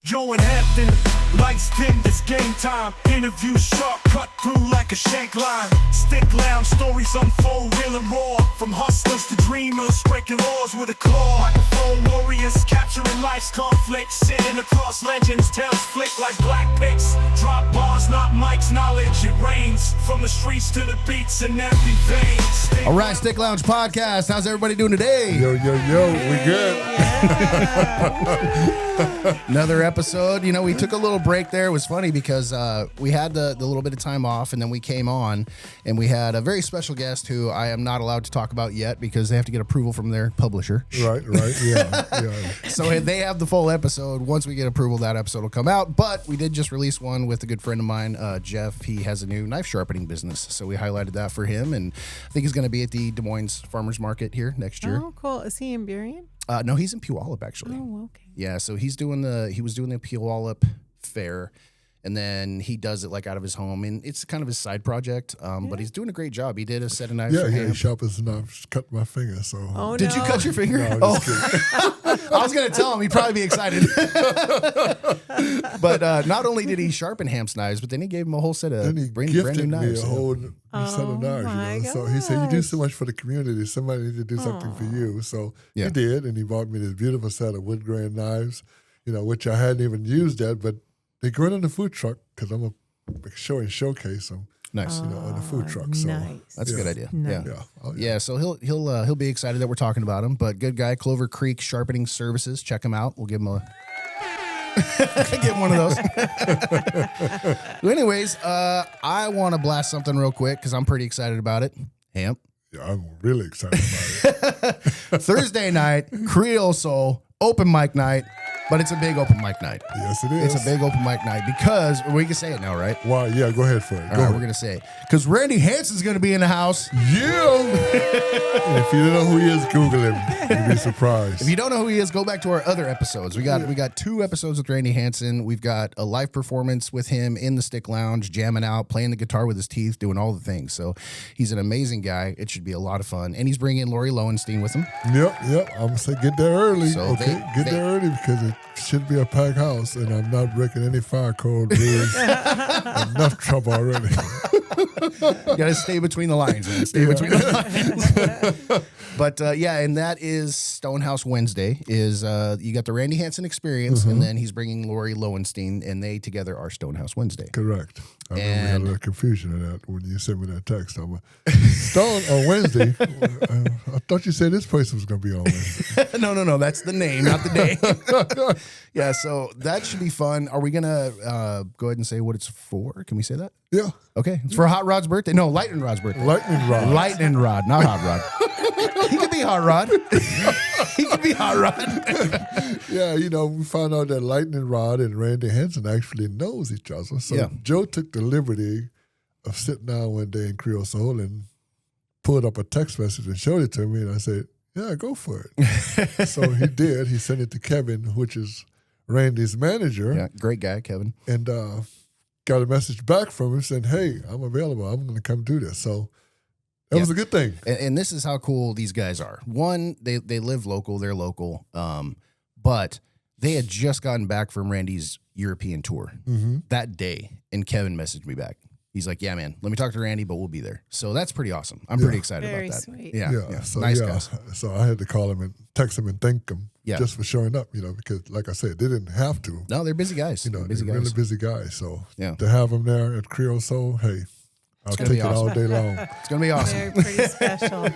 Joe and Hampton, lights dim, it's game time. Interview sharp, cut through like a shank line. Stick lounge, stories unfold, real and raw. From hustlers to dreamers, breaking laws with a claw. Microphone warriors, capturing life's conflicts. Sitting across legends, tales flick like black picks. Drop bars, not mics, knowledge, it rains. From the streets to the beats in every vein. All right, Stick Lounge Podcast. How's everybody doing today? Yo, we good. Another episode. You know, we took a little break there. It was funny because we had the little bit of time off, and then we came on, and we had a very special guest who I am not allowed to talk about yet because they have to get approval from their publisher. Right, yeah. So they have the full episode. Once we get approval, that episode will come out. But we did just release one with a good friend of mine, Jeff. He has a new knife sharpening business, so we highlighted that for him, and I think he's going to be at the Des Moines Farmers Market here next year. Oh, cool. Is he in Burien? No, he's in Puyallup actually. Oh, okay. Yeah, so he was doing the Puyallup fair, and then he does it like out of his home, and it's kind of his side project. But he's doing a great job. He did a set of knives. Yeah, for him. he sharpened his knife, cut my finger. So Oh, Did no. you cut your finger? No, just I was gonna tell him he'd probably be excited. But not only did he sharpen Hamp's knives, but then he gave him a whole set of then he brand new gifted me knives. a whole new set of knives. my So he said, "You do gosh. so much for the community. Somebody needs to do something for you." So Yeah. he did, and he bought me this beautiful set of wood grain knives. Which I hadn't even used yet, but they go in the food truck because I'm a showcase them. Nice. On the food truck. So Nice. That's a good idea. Nice. Yeah. Oh, Yeah, so he'll be excited that we're talking about him. But good guy, Clover Creek Sharpening Services. Check him out. We'll give him a get him one of those. Well, anyways, I want to blast something real quick because I'm pretty excited about it. Hamp. Yeah, I'm really excited about it. Thursday night, Creole Soul open mic night, but it's a big open mic night. Yes, it is. It's a big open mic night because we can say it now, right? Why? Yeah, go ahead for it. All Go right, ahead. we're gonna say it because Randy Hanson's gonna be in the house. Yeah. If you don't know who he is, Google him. You'll be surprised. If you don't know who he is, go back to our other episodes. We got 2 episodes with Randy Hanson. We've got a live performance with him in the Stick Lounge, jamming out, playing the guitar with his teeth, doing all the things. So he's an amazing guy. It should be a lot of fun. And he's bringing Lori Lowenstein with him. Yep. I'm gonna say get there early. So get there early because it should be a packed house, and I'm not breaking any fire code rules. Enough trouble already. You got to stay between the lines, man. Stay between the lines. But and that is Stonehouse Wednesday. Is you got the Randy Hanson experience, and then he's bringing Lori Lowenstein, and they together are Stonehouse Wednesday. Correct. I remember we had a And- little confusion in that when you sent me that text. I'm Stone on Wednesday. I thought you said this place was going to be on Wednesday. No, that's the name, not the day. Yeah, so that should be fun. Are we gonna go ahead and say what it's for? Can we say that? Yeah. Okay, it's for Hot Rod's birthday. No, Lightning Rod's birthday. Lightning rod. Lightning Rod, not Hot Rod. He could be Hot Rod. He could be Hot Rod. Yeah, we found out that Lightning Rod and Randy Hanson actually knows each other. So Yeah. Joe took the liberty of sitting down one day in Creole Soul and pulled up a text message and showed it to me. And I said, yeah, go for it. So he did. He sent it to Kevin, which is Randy's manager. Yeah, great guy, Kevin. And got a message back from him saying, hey, I'm available. I'm going to come do this. So that was a good thing. And this is how cool these guys are. One, they live local, they're local, but they had just gotten back from Randy's European tour that day, and Kevin messaged me back. He's like, yeah, man, let me talk to Randy, but we'll be there. So that's pretty awesome. I'm pretty excited Very about that. sweet. Yeah. So, Nice guys. So I had to call him and text him and thank him Yeah. just for showing up, because like I said, they didn't have to. No, they're busy guys. They're busy guys. really busy guys. So Yeah. to have them there at Creole Soul, hey, I'll gonna take be it all awesome. day long. It's going to be awesome. Pretty special.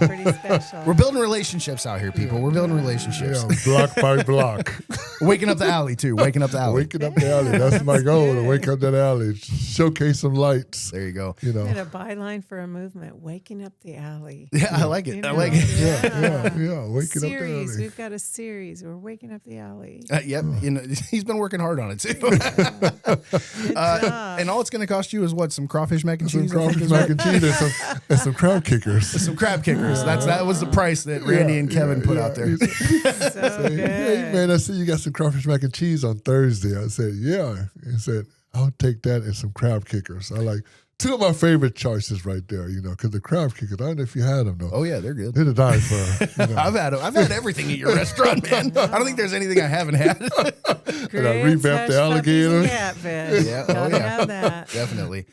Pretty special. We're building relationships out here, people. We're building relationships. Yeah, block by block. Waking up the alley, too. Waking up the alley. Waking up the alley. That's my goal, to wake up that alley. Showcase some lights. There you go. We had a byline for a movement, waking up the alley. Yeah, I like it. You I know? like it. Yeah, waking up the Series. alley. We've got a series. We're waking up the alley. Yep. He's been working hard on it, too. Good job. And all it's going to cost you is what? Some crawfish mac and Some cheese? I think crawfish is mac right? and cheese and some crab kickers. Some crab kickers. That was the price that Randy and Kevin put out there. So Hey, good. man, I see you got some crawfish mac and cheese on Thursday. I said, yeah. He said, I'll take that and some crab kickers. I like two of my favorite choices right there, because the crab kickers, I don't know if you had them, though. Oh, yeah, they're good. They're to die for. I've had everything at your restaurant, man. I don't think there's anything I haven't had. And I revamped the alligator. Yeah, Gotta have that. Definitely.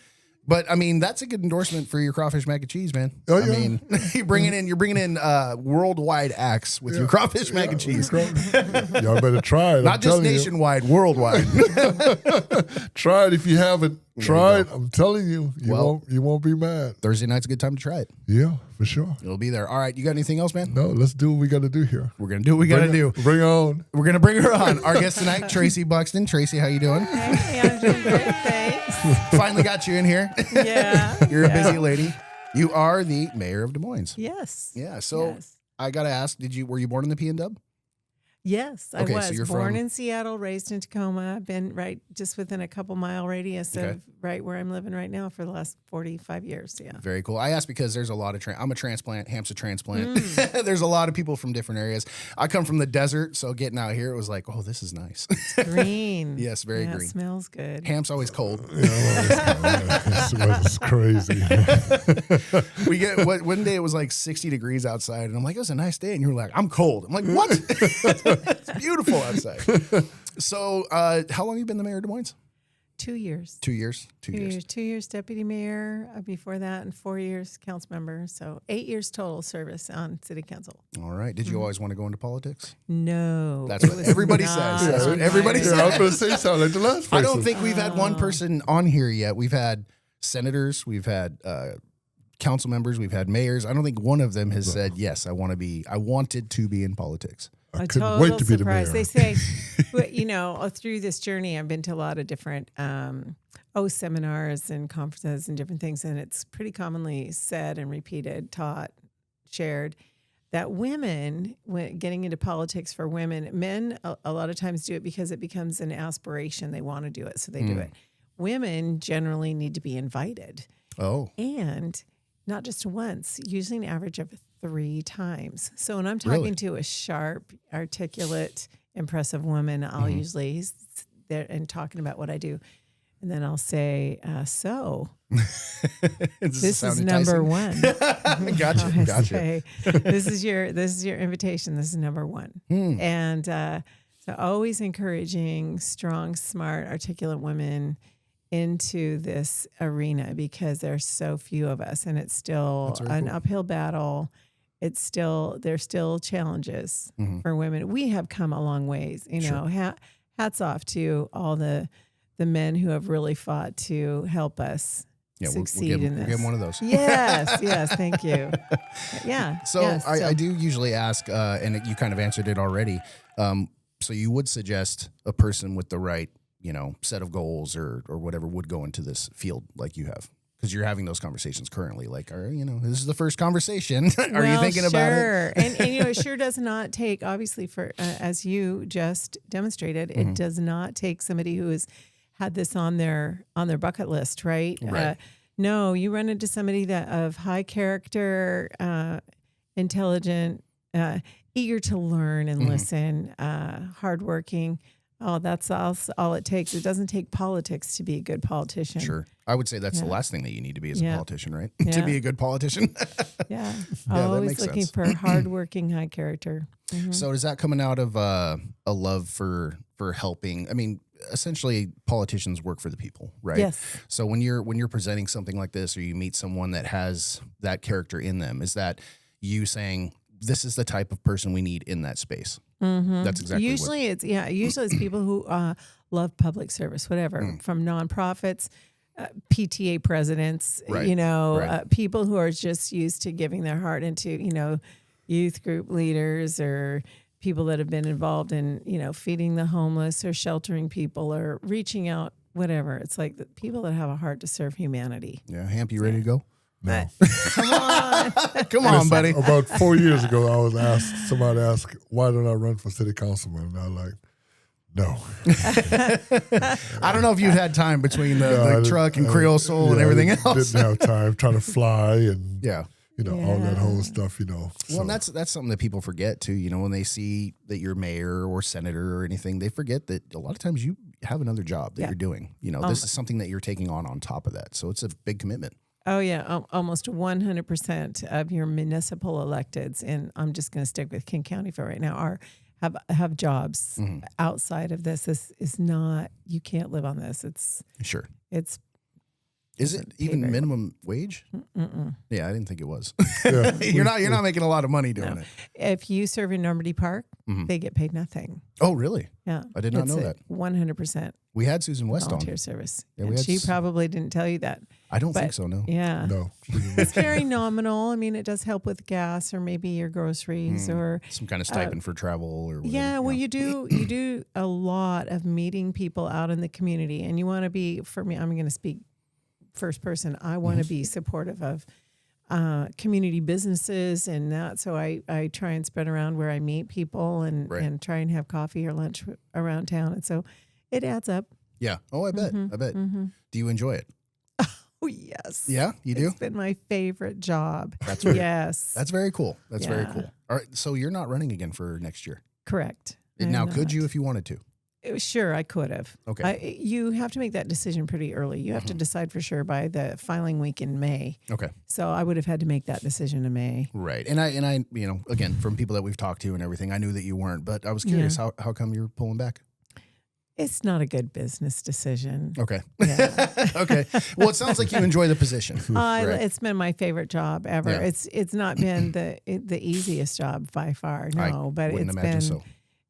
But I mean, that's a good endorsement for your crawfish mac and cheese, man. Oh, I yeah. mean, you're bringing in worldwide acts with your crawfish mac and cheese. Y'all better try it. Not just nationwide, worldwide. Try it if you haven't tried. go. I'm telling you, you won't be mad. Thursday night's a good time to try it. Yeah, for sure. It'll be there. All right, you got anything else, man? No, let's do what we got to do here. We're gonna do what we gotta do. Bring on. We're gonna bring her on. Our guest tonight, Traci Buxton. Traci, how you doing? Hey, I'm doing great, thanks. Finally got you in here. Yeah. You're a busy lady. You are the mayor of Des Moines. Yes. Yeah. So Yes. I gotta ask, were you born in the PNW? Yes, I Okay, so was you're born from- in Seattle, raised in Tacoma. I've been right just within a couple mile radius Okay. of right where I'm living right now for the last 45 years. Yeah. Very cool. I asked because there's a lot of I'm a transplant, Hamp's a transplant. Mm. There's a lot of people from different areas. I come from the desert, so getting out here, it was like, oh, this is nice. Green. Yes, very yeah, green. It smells good. Hamp's always cold. It's crazy. We get one day it was like 60 degrees outside, and I'm like, it was a nice day, and you were like, I'm cold. I'm like, what? It's beautiful outside. So, how long have you been the mayor of Des Moines? 2 years. 2 years. 2 years. 2 years deputy mayor before that, and 4 years council member. So 8 years total service on city council. All right. Did you always want to go into politics? No, That's it what was everybody not says. That's what on everybody my says. Yeah, I was going to say something like the last person. I don't think we've had one person on here yet. We've had senators, we've had council members, we've had mayors. I don't think one of them has said, yes, I wanted to be in politics. I A couldn't total wait to be the surprise. mayor. They say, well, through this journey, I've been to a lot of different seminars and conferences and different things, and it's pretty commonly said and repeated, taught, shared that women, when getting into politics for women, men a lot of times do it because it becomes an aspiration. They want to do it, so they do it. Women generally need to be invited. Oh. And not just once, usually an average of 3 times. So when I'm talking Really? to a sharp, articulate, impressive woman, I'll usually he's there and talking about what I do. And then I'll say, this is number one. Gotcha. I Gotcha. say, this is your invitation. This is number one. And so always encouraging strong, smart, articulate women into this arena because there's so few of us, and it's still an uphill battle. There's still challenges for women. We have come a long ways, you know. Hats off to all the men who have really fought to help us succeed in this. We'll give one of those. Yes, thank you. Yeah. So I do usually ask, and you kind of answered it already. So you would suggest a person with the right, set of goals or whatever would go into this field like you have? Because you're having those conversations currently, like, this is the first conversation. Are you thinking about it? And it sure does not take, obviously, for as you just demonstrated, it does not take somebody who has had this on their bucket list, right? Right. No, you run into somebody that of high character, intelligent, eager to learn and listen, hardworking. Oh, that's all it takes. It doesn't take politics to be a good politician. Sure. I would say that's the last thing that you need to be as a politician, right? Yeah. To be a good politician. Yeah. that Always makes looking sense. for hardworking, high character. So is that coming out of a love for helping? I mean, essentially politicians work for the people, right? Yes. So when you're presenting something like this, or you meet someone that has that character in them, is that you saying this is the type of person we need in that space? That's exactly Usually it's people who love public service, whatever, from nonprofits, PTA presidents, Right. Right. people who are just used to giving their heart into, youth group leaders or people that have been involved in, feeding the homeless or sheltering people or reaching out, whatever. It's like the people that have a heart to serve humanity. Yeah, Hamp, you ready to go? No. Come on. Come on, buddy. About 4 years ago, I was somebody asked, why don't I run for city councilman? And I was like, no. I don't know if you've had time between the truck and Creole Soul and everything else. Didn't have time trying to fly and Yeah. all that whole stuff, Well, and that's something that people forget too. When they see that you're mayor or senator or anything, they forget that a lot of times have another job that you're doing. You know, this is something that you're taking on top of that. So it's a big commitment. Oh yeah, almost 100% of your municipal electeds, and I'm just going to stick with King County for right now, have jobs outside of this. This is not, you can't live on this. Sure. Is it even minimum wage? Yeah, I didn't think it was. Yeah. You're not making a lot of money doing it. If you serve in Normandy Park, they get paid nothing. Oh, really? Yeah. I did not know that. 100% We had Susan West on. volunteer service. Yeah, And she probably didn't tell you that. I don't think so, no. Yeah. No. It's very nominal. I mean, it does help with gas or maybe your groceries or Some kind of stipend for travel or whatever. yeah, well, you do a lot of meeting people out in the community, and you want to be, for me, I'm going to speak first person. I want to be supportive of community businesses and that. So I try and spread around where I meet people and try and have coffee or lunch around town. And so it adds up. Yeah. Oh, I bet. I bet. Do you enjoy it? Oh, yes. Yeah, you do? It's been my favorite job. That's very, yes. That's very cool. That's very Yeah. cool. All right. So you're not running again for next year. Correct. Now, I'm could you not. if you wanted to? Sure, I could have. Okay. You have to make that decision pretty early. You have to decide for sure by the filing week in May. Okay. So I would have had to make that decision in May. Right. And I, you know, again, from people that we've talked to and everything, I knew that you weren't, but I was curious, how come you're pulling back? It's not a good business decision. Okay. Yeah. Okay. Well, it sounds like you enjoy the position. Right. It's been my favorite job ever. Yeah. It's not been the easiest job by far. No, but wouldn't it's imagine been so.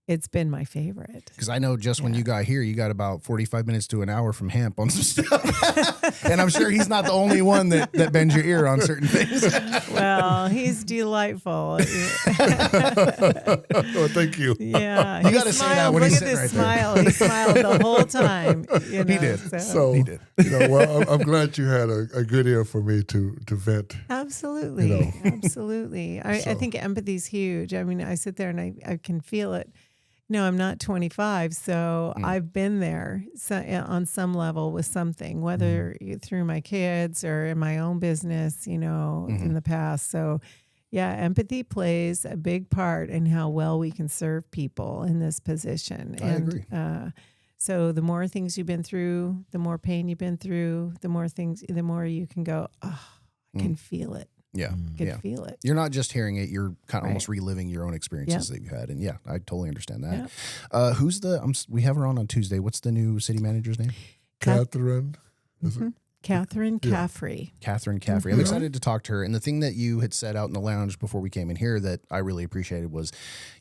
It's been my favorite. Because I know just when you got here, you got about 45 minutes to an hour from Hamp on some stuff. And I'm sure he's not the only one that bends your ear on certain things. Well, he's delightful. Oh, thank you. Yeah. You got to say that when Look he's at sitting this right smile. He smiled the whole time. You know, He did. So, He did. you know, well, I'm glad you had a good ear for me to vent. Absolutely. You know. Absolutely. I think empathy's huge. I mean, I sit there and I can feel it. No, I'm not 25, so I've been there on some level with something, whether through my kids or in my own business, you know, in the past. So, yeah, empathy plays a big part in how well we can serve people in this position. I agree. So the more things you've been through, the more pain you've been through, the more you can go, oh, I can feel it. Yeah. Could feel it. You're not just hearing it, you're kind of Right. almost reliving your own experiences that you've had. And yeah, I totally understand that. Yeah. Who's we have her on Tuesday. What's the new city manager's name? Catherine. Is it? Catherine Caffrey. Catherine Caffrey. I'm excited to talk to her. And the thing that you had said out in the lounge before we came in here that I really appreciated was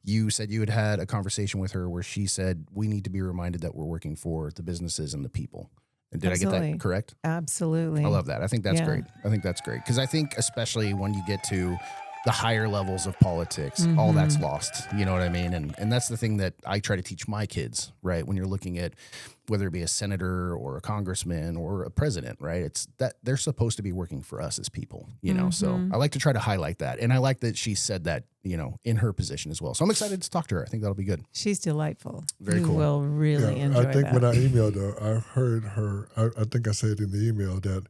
you said you had a conversation with her where she said, we need to be reminded that we're working for the businesses and the people. And did I get that correct? Absolutely. I love that. I think that's great. I think that's great. Because I think especially when you get to the higher levels of politics, all that's lost. You know what I mean? And that's the thing that I try to teach my kids, right? When you're looking at whether it be a senator or a congressman or a president, right? It's that they're supposed to be working for us as people, you know? So I like to try to highlight that. And I like that she said that, you know, in her position as well. So I'm excited to talk to her. I think that'll be good. She's delightful. Very you cool. will really enjoy I think that. when I emailed her, I heard her, I think I said in the email that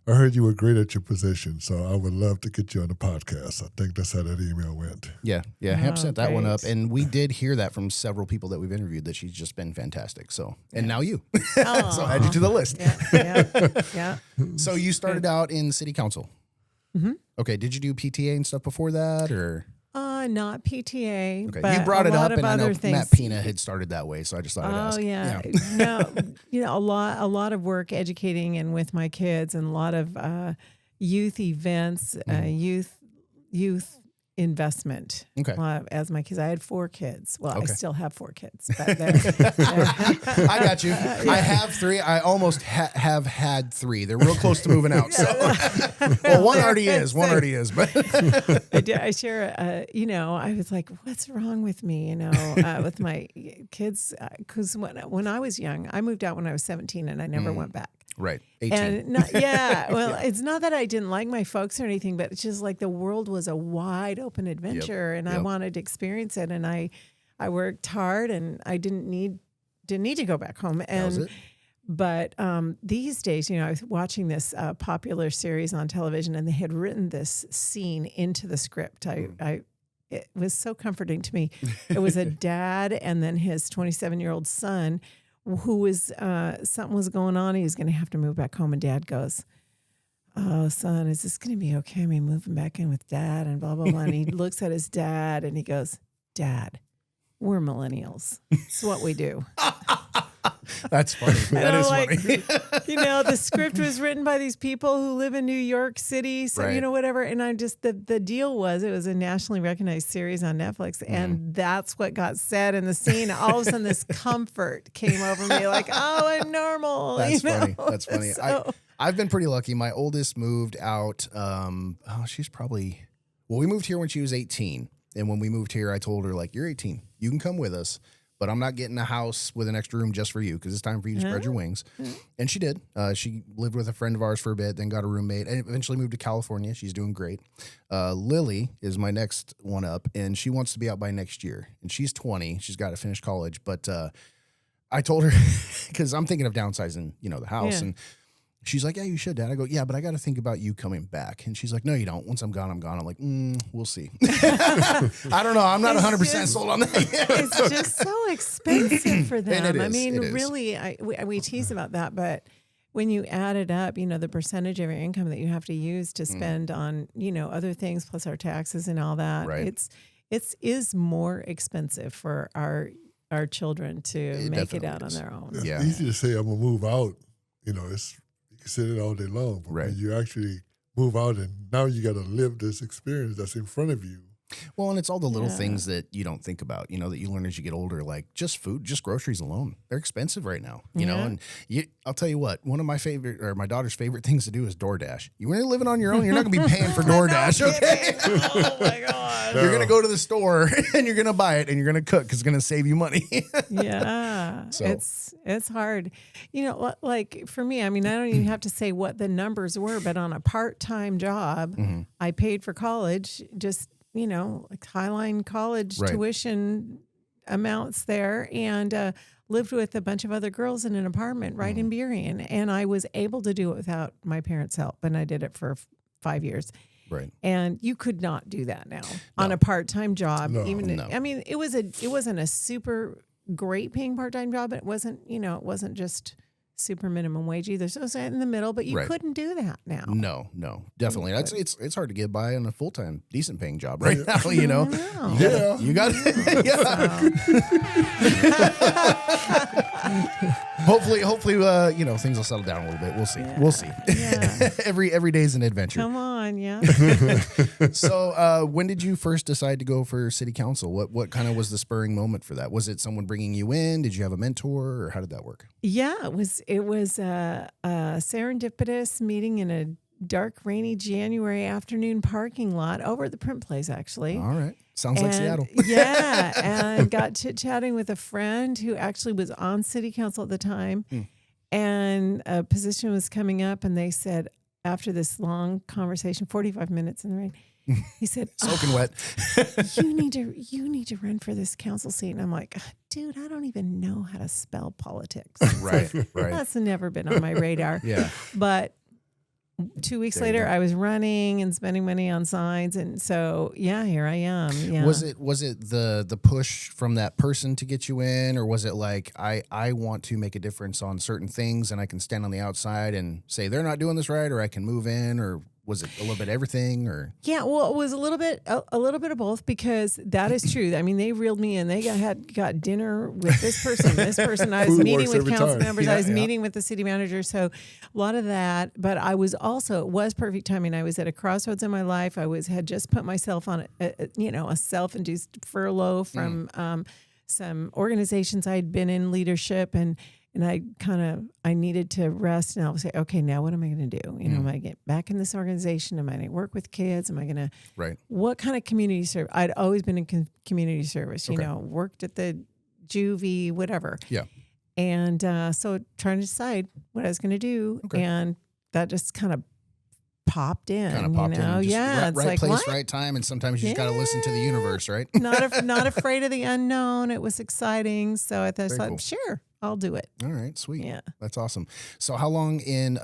I heard you were great at your position, so I would love to get you on the podcast. I think that's how that email went. Yeah. Hamp sent that one up. great. And we did hear that from several people that we've interviewed that she's just been fantastic. So, and now you. Aw. So add you to the list. Yeah. So you started out in city council. Mm-hmm. Okay. Did you do PTA and stuff before that or? Not PTA. Okay. But You brought it a lot up of and I know other things. Matt Pina had started that way. So I just thought I'd ask. Oh yeah. No, you know, a lot of work educating and with my kids and a lot of youth events, youth investment. Okay. As my kids, I had 4 kids. Well, I Okay. still have 4 kids. But I got you. I have 3. I almost have had 3. They're real close to moving out. So, well, one already is. But I share, you know, I was like, what's wrong with me, you know, with my kids? Because when I was young, I moved out when I was 17 and I never went back. right. 18. And well, it's not that I didn't like my folks or anything, but it's just like the world was a wide open adventure and I wanted to experience it. And I worked hard and I didn't need to go back home. That was And it. but these days, you know, I was watching this popular series on television, and they had written this scene into the script. It was so comforting to me. It was a dad and then his 27-year-old son who was something was going on. He was going to have to move back home, and Dad goes, "Oh, son, is this going to be okay? Me moving back in with Dad and blah, blah, blah." And he looks at his dad and he goes, "Dad, we're millennials. It's what we do." That's funny. That is funny. You know, the script was written by these people who live in New York City. So, Right. you know, whatever. And I just, the deal was, it was a nationally recognized series on Netflix. And that's what got said in the scene. All of a sudden, this comfort came over me like, oh, I'm normal. That's you know? funny. That's funny. So, I've been pretty lucky. My oldest moved out. She's probably, we moved here when she was 18. And when we moved here, I told her, like, you're 18. You can come with us, but I'm not getting a house with an extra room just for you because it's time for you to spread your wings. And she did. She lived with a friend of ours for a bit, then got a roommate, and eventually moved to California. She's doing great. Lily is my next one up, and she wants to be out by next year. And she's 20. She's got to finish college. But I told her, because I'm thinking of downsizing, the house. Yeah. And she's like, yeah, you should, Dad. I go, yeah, but I got to think about you coming back. And she's like, no, you don't. Once I'm gone, I'm gone. I'm like, we'll see. I don't know. I'm not 100% sold on that. it's just so expensive for them. And it I is, mean, it is. really, we tease about that, but when you add it up, the percentage of your income that you have to use to spend on, other things plus our taxes and all that, Right. it is more expensive for our children to It make it definitely out is. on their own. It's Yeah. easy to say I'm gonna move out. You can say it all day long, but Right. when you actually move out and now you got to live this experience that's in front of you. Well, and it's all the little Yeah. things that you don't think about, that you learn as you get older, like just food, just groceries alone. They're expensive right now, Yeah. and I'll tell you what, one of my my daughter's favorite things to do is DoorDash. You when you're living on your own, you're not going to be paying for DoorDash, okay? Oh my God. You're going to go to the store and you're going to buy it and you're going to cook because it's going to save you money. Yeah, So- it's hard. Like for me, I mean, I don't even have to say what the numbers were, but on a part-time job, I paid for college, just, like Highline College Right. tuition amounts there, and lived with a bunch of other girls in an apartment right in Burien. And I was able to do it without my parents' help, and I did it for 5 years. Right. And you could not do that now on a part-time job. No. No. I mean, it wasn't a super great paying part-time job. It wasn't just super minimum wage either. So it was in the middle, but you Right. couldn't do that now. No, definitely. It's hard to get by on a full-time, decent paying job right now, You know. You got Hopefully, things will settle down a little bit. We'll see. We'll see. Yeah. Every day's an adventure. Come on, yeah. So, when did you first decide to go for city council? What kind of was the spurring moment for that? Was it someone bringing you in? Did you have a mentor, or how did that work? Yeah, it was a serendipitous meeting in a dark, rainy January afternoon parking lot over at the Print Place, actually. All right, sounds like Seattle. Yeah, and got chit-chatting with a friend who actually was on city council at the time. And a position was coming up, and they said, after this long conversation, 45 minutes in the rain, he said, Soaking wet. you need to run for this council seat. And I'm like, dude, I don't even know how to spell politics. Right. That's never been on my radar. Yeah. But 2 weeks There you later, go. I was running and spending money on signs. And so, yeah, here I am. Yeah. Was it the push from that person to get you in, or was it like I want to make a difference on certain things and I can stand on the outside and say they're not doing this right, or I can move in, or was it a little bit of everything, or? Yeah, well, it was a little bit of both, because that is true. I mean, they reeled me in. They got dinner with this person. I was Food meeting works with every council time. members. Yeah, I was yeah. meeting with the city manager. So a lot of that. But I was also, it was perfect timing. I was at a crossroads in my life. I had just put myself on a self-induced furlough from some organizations I'd been in leadership, and I needed to rest, and I would say, okay, now what am I going to do? Am I going to get back in this organization? Am I going to work with kids? Am I going to, Right. what kind of community service? I'd always been in community service, Okay. worked at the juvie, whatever. Yeah. And so trying to decide what I was going to do. Okay. And that just kind of popped in, Kind of popped in. Just Yeah. Right, it's like, place, what? right time, and sometimes you just got to listen to the universe, right? Not afraid of the unknown. It was exciting. So I thought, Very cool. sure, I'll do it. All right, sweet. Yeah. That's awesome. So how long in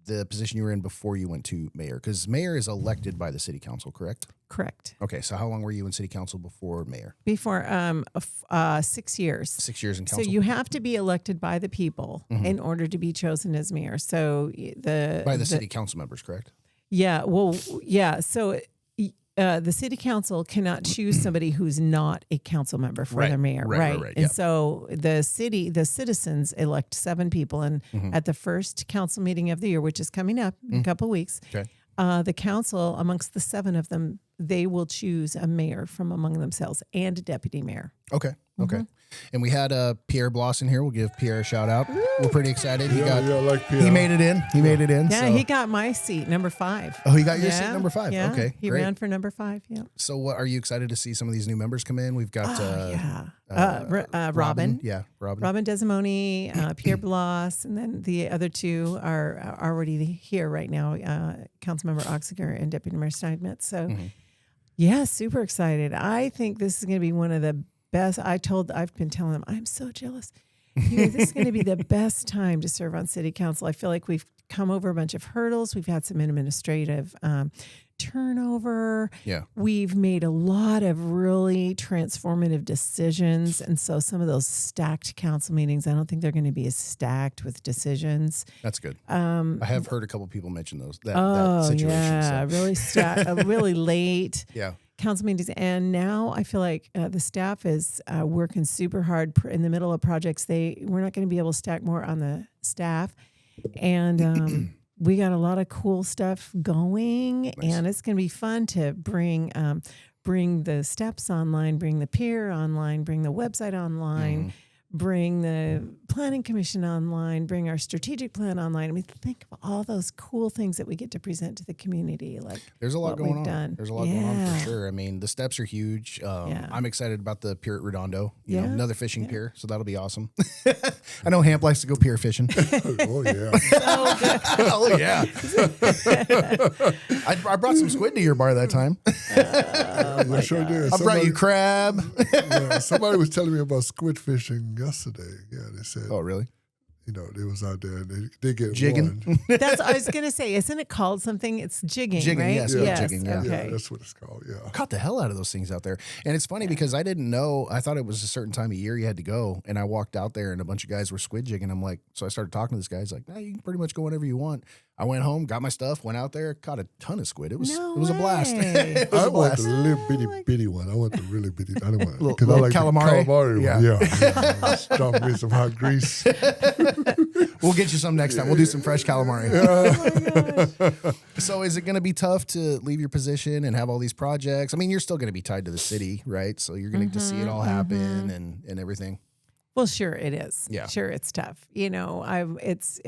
the position you were in before you went to mayor? Because mayor is elected by the city council, correct? Correct. Okay, so how long were you in city council before mayor? Before 6 years. 6 years in So council. you have to be elected by the people in order to be chosen as mayor. So by the city council members, correct? Yeah. Well, yeah. So the city council cannot choose somebody who's not a council member for Right, their mayor. right, And yeah. so the citizens elect 7 people. And at the first council meeting of the year, which is coming up in a couple of weeks, Okay. the council, amongst the 7 of them, they will choose a mayor from among themselves and a deputy mayor. Okay. Okay. And we had Pierre Bloss in here. We'll give Pierre a shout out. We're pretty excited. He Yeah, like Pierre. he made it in. He made it in. Yeah, so. he got my seat, number 5. Oh, he got your seat number 5. Yeah, Okay. he great. ran for number 5. Yeah. So what are you excited to see some of these new members come in? We've got Robin. Yeah, Robin. Robin Desimoni, Pierre Bloss, and then the other 2 are already here right now, Councilmember Oxiger and Deputy Mayor Steinmetz. So, yeah, super excited. I think this is going to be one of the best. I've been telling them, I'm so jealous. This is going to be the best time to serve on city council. I feel like we've come over a bunch of hurdles. We've had some administrative turnover. Yeah. We've made a lot of really transformative decisions. And so some of those stacked council meetings, I don't think they're going to be as stacked with decisions. That's good. I have heard a couple people mention that situation. Yeah, So. really late. Yeah. Council meetings, and now I feel like the staff is working super hard in the middle of projects. We're not going to be able to stack more on the staff, and we got a lot of cool stuff going, and it's going to be fun to bring the steps online, bring the pier online, bring the website online. Bring the planning commission online, bring our strategic plan online. I mean, think of all those cool things that we get to present to the community. Like There's a lot going on. done. There's a lot going on for sure. I mean, the steps are huge. I'm excited about the pier at Redondo. You know, another fishing pier, so that'll be awesome. I know Hamp likes to go pier fishing. Oh, yeah. Oh yeah. I brought some squid to your bar that time. I sure did. I brought you crab. Somebody was telling me about squid fishing yesterday. Yeah, they said, Oh really? They was out there and they get Jigging? one. That's I was gonna say, isn't it called something? It's jigging, Jigging, right? yes, jigging, yeah. Okay. Yeah, that's what it's called. Yeah. Caught the hell out of those things out there. And it's funny because I didn't know. I thought it was a certain time of year you had to go. And I walked out there and a bunch of guys were squid jigging. I'm like, so I started talking to this guy. He's like, nah, you can pretty much go whenever you want. I went home, got my stuff, went out there, caught a ton of squid. It was a blast. way. It was I a want blast. the little bitty one. I want the really bitty. I don't want Little- because I little like calamari? the calamari Yeah. one. Yeah. Drop me some hot grease. We'll get you some next time. We'll do some fresh calamari. So is it going to be tough to leave your position and have all these projects? I mean, you're still going to be tied to the city, right? So you're going to see it all happen and everything. Well, sure it is. Yeah. Sure it's tough. It's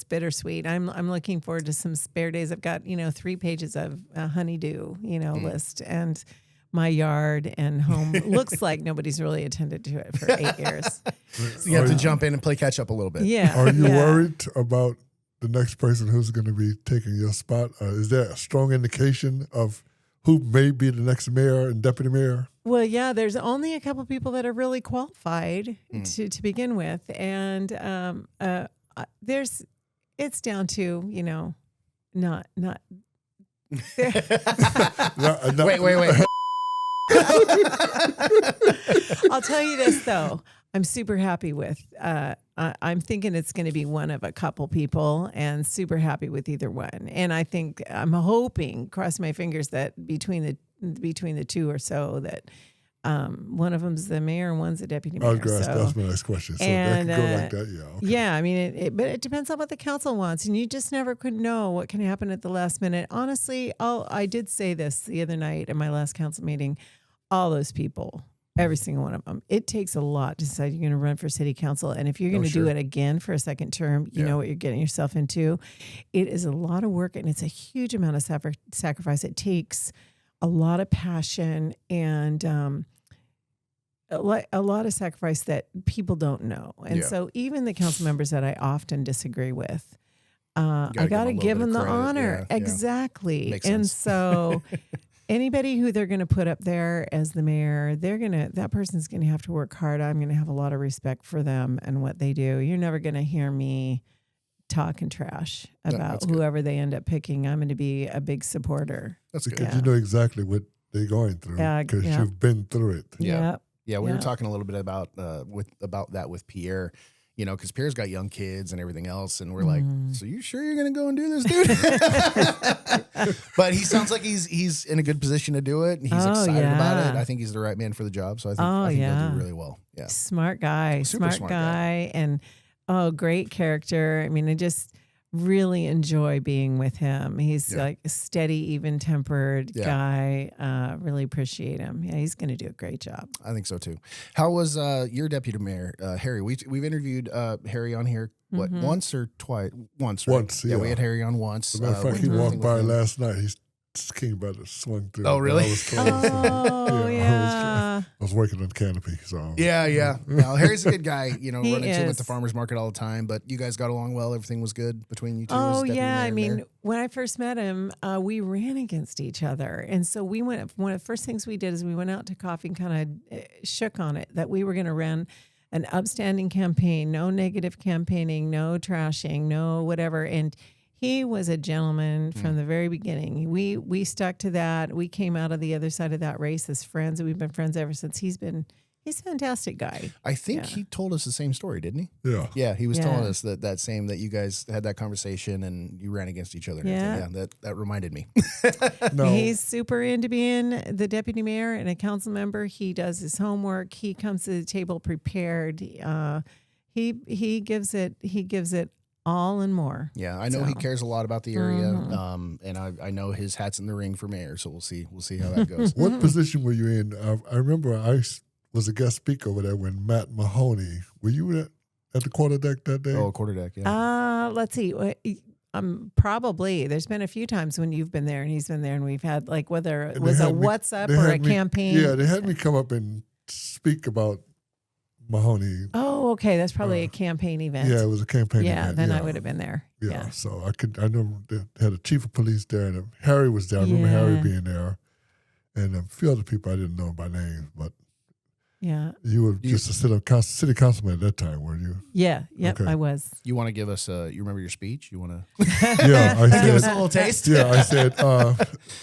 bittersweet. I'm looking forward to some spare days. I've got 3 pages of honeydew list, and my yard and home looks like nobody's really attended to it for 8 years. So you have to jump in and play catch up a little bit. Yeah. Are you yeah. worried about the next person who's going to be taking your spot? Is there a strong indication of who may be the next mayor and deputy mayor? Well, yeah, there's only a couple people that are really qualified to begin with, and it's down to not. Wait. I'll tell you this though, I'm super happy with. I'm thinking it's going to be one of a couple people, and super happy with either one. And I think I'm hoping, cross my fingers, that between the 2 or so that. One of them's the mayor and one's the deputy mayor. That's my next question. So And, that could go like that, yeah. Okay. Yeah, I mean, but it depends on what the council wants, and you just never could know what can happen at the last minute. Honestly, I did say this the other night at my last council meeting. All those people, every single one of them, it takes a lot to decide you're going to run for city council, and if you're going to do it again for a second term, you know what you're getting yourself into. It is a lot of work, and it's a huge amount of sacrifice. It takes a lot of passion and a lot of sacrifice that people don't know. And so even the council members that I often disagree with, I got to give them the honor. Yeah, exactly. Makes and sense. so anybody who they're going to put up there as the mayor, that person's going to have to work hard. I'm going to have a lot of respect for them and what they do. You're never going to hear me talking trash that's about good. whoever they end up picking. I'm going to be a big supporter. That's good. Because you know exactly what they're going through Yeah, because yeah. you've been through it. Yeah. Yep. Yeah, we were Yeah. talking a little bit about that with Pierre, you know, because Pierre's got young kids and everything else, and we're like, so you sure you're gonna go and do this, dude? But he sounds like he's in a good position to do it, and he's Oh, excited about it. yeah. I think he's the right man for the job, so I think, Oh, he'll yeah. do really well. Yeah, Smart guy, Super smart guy. and great character. I mean, I just really enjoy being with him. He's Yeah. like a steady, even-tempered Yeah. guy. Really appreciate him. Yeah, he's going to do a great job. I think so too. How was your deputy mayor, Harry? We've interviewed Harry on here once or twice? Once, right? Once, Yeah, we yeah. had Harry on once. As a matter of fact, he went through walked by everything with him. last night. He's came about to swung through. Oh, really? I was close. Oh, yeah. I was working on the canopy, so Yeah. No, Harry's a good guy. You know, He run into him at is. the farmer's market all the time. But you guys got along well. Everything was good between you two. Oh as deputy yeah, mayor I and mean, mayor? when I first met him, we ran against each other, and so we went. One of the first things we did is we went out to coffee and kind of shook on it that we were going to run an upstanding campaign, no negative campaigning, no trashing, no whatever. And he was a gentleman from the very beginning. We stuck to that. We came out of the other side of that race as friends, and we've been friends ever since. He's a fantastic guy. I think Yeah. he told us the same story, didn't he? yeah. Yeah, he was Yeah. telling us that you guys had that conversation and you ran against each other. And Yeah. everything. Yeah, that reminded me. No, He's super into being the deputy mayor and a council member. He does his homework. He comes to the table prepared. He gives it all and more. Yeah, I know he So. cares a lot about the area, and I know his hat's in the ring for mayor. So we'll see how that goes. what position were you in? I remember was a guest speaker over there when Matt Mahoney. Were you at the quarterdeck that day? Oh, quarterdeck. Yeah. Let's see. Probably. There's been a few times when you've been there and he's been there, and we've had like whether it And was they a had me- what's up they or a had me- campaign. Yeah, they had me come up and speak about Mahoney. Oh, okay. That's probably a campaign event. Yeah, it was a campaign Yeah, event. then yeah. I would have been there. Yeah, Yeah. so I know they had a chief of police there, and Harry was there. I remember Harry Yeah. being there, and a few other people I didn't know by name, but Yeah. you were just a city councilman at that time, weren't you? Yeah. Yep. Okay. I was. You want to give us you remember your speech? You want to Yeah, I give us a said. little taste? Yeah, I said.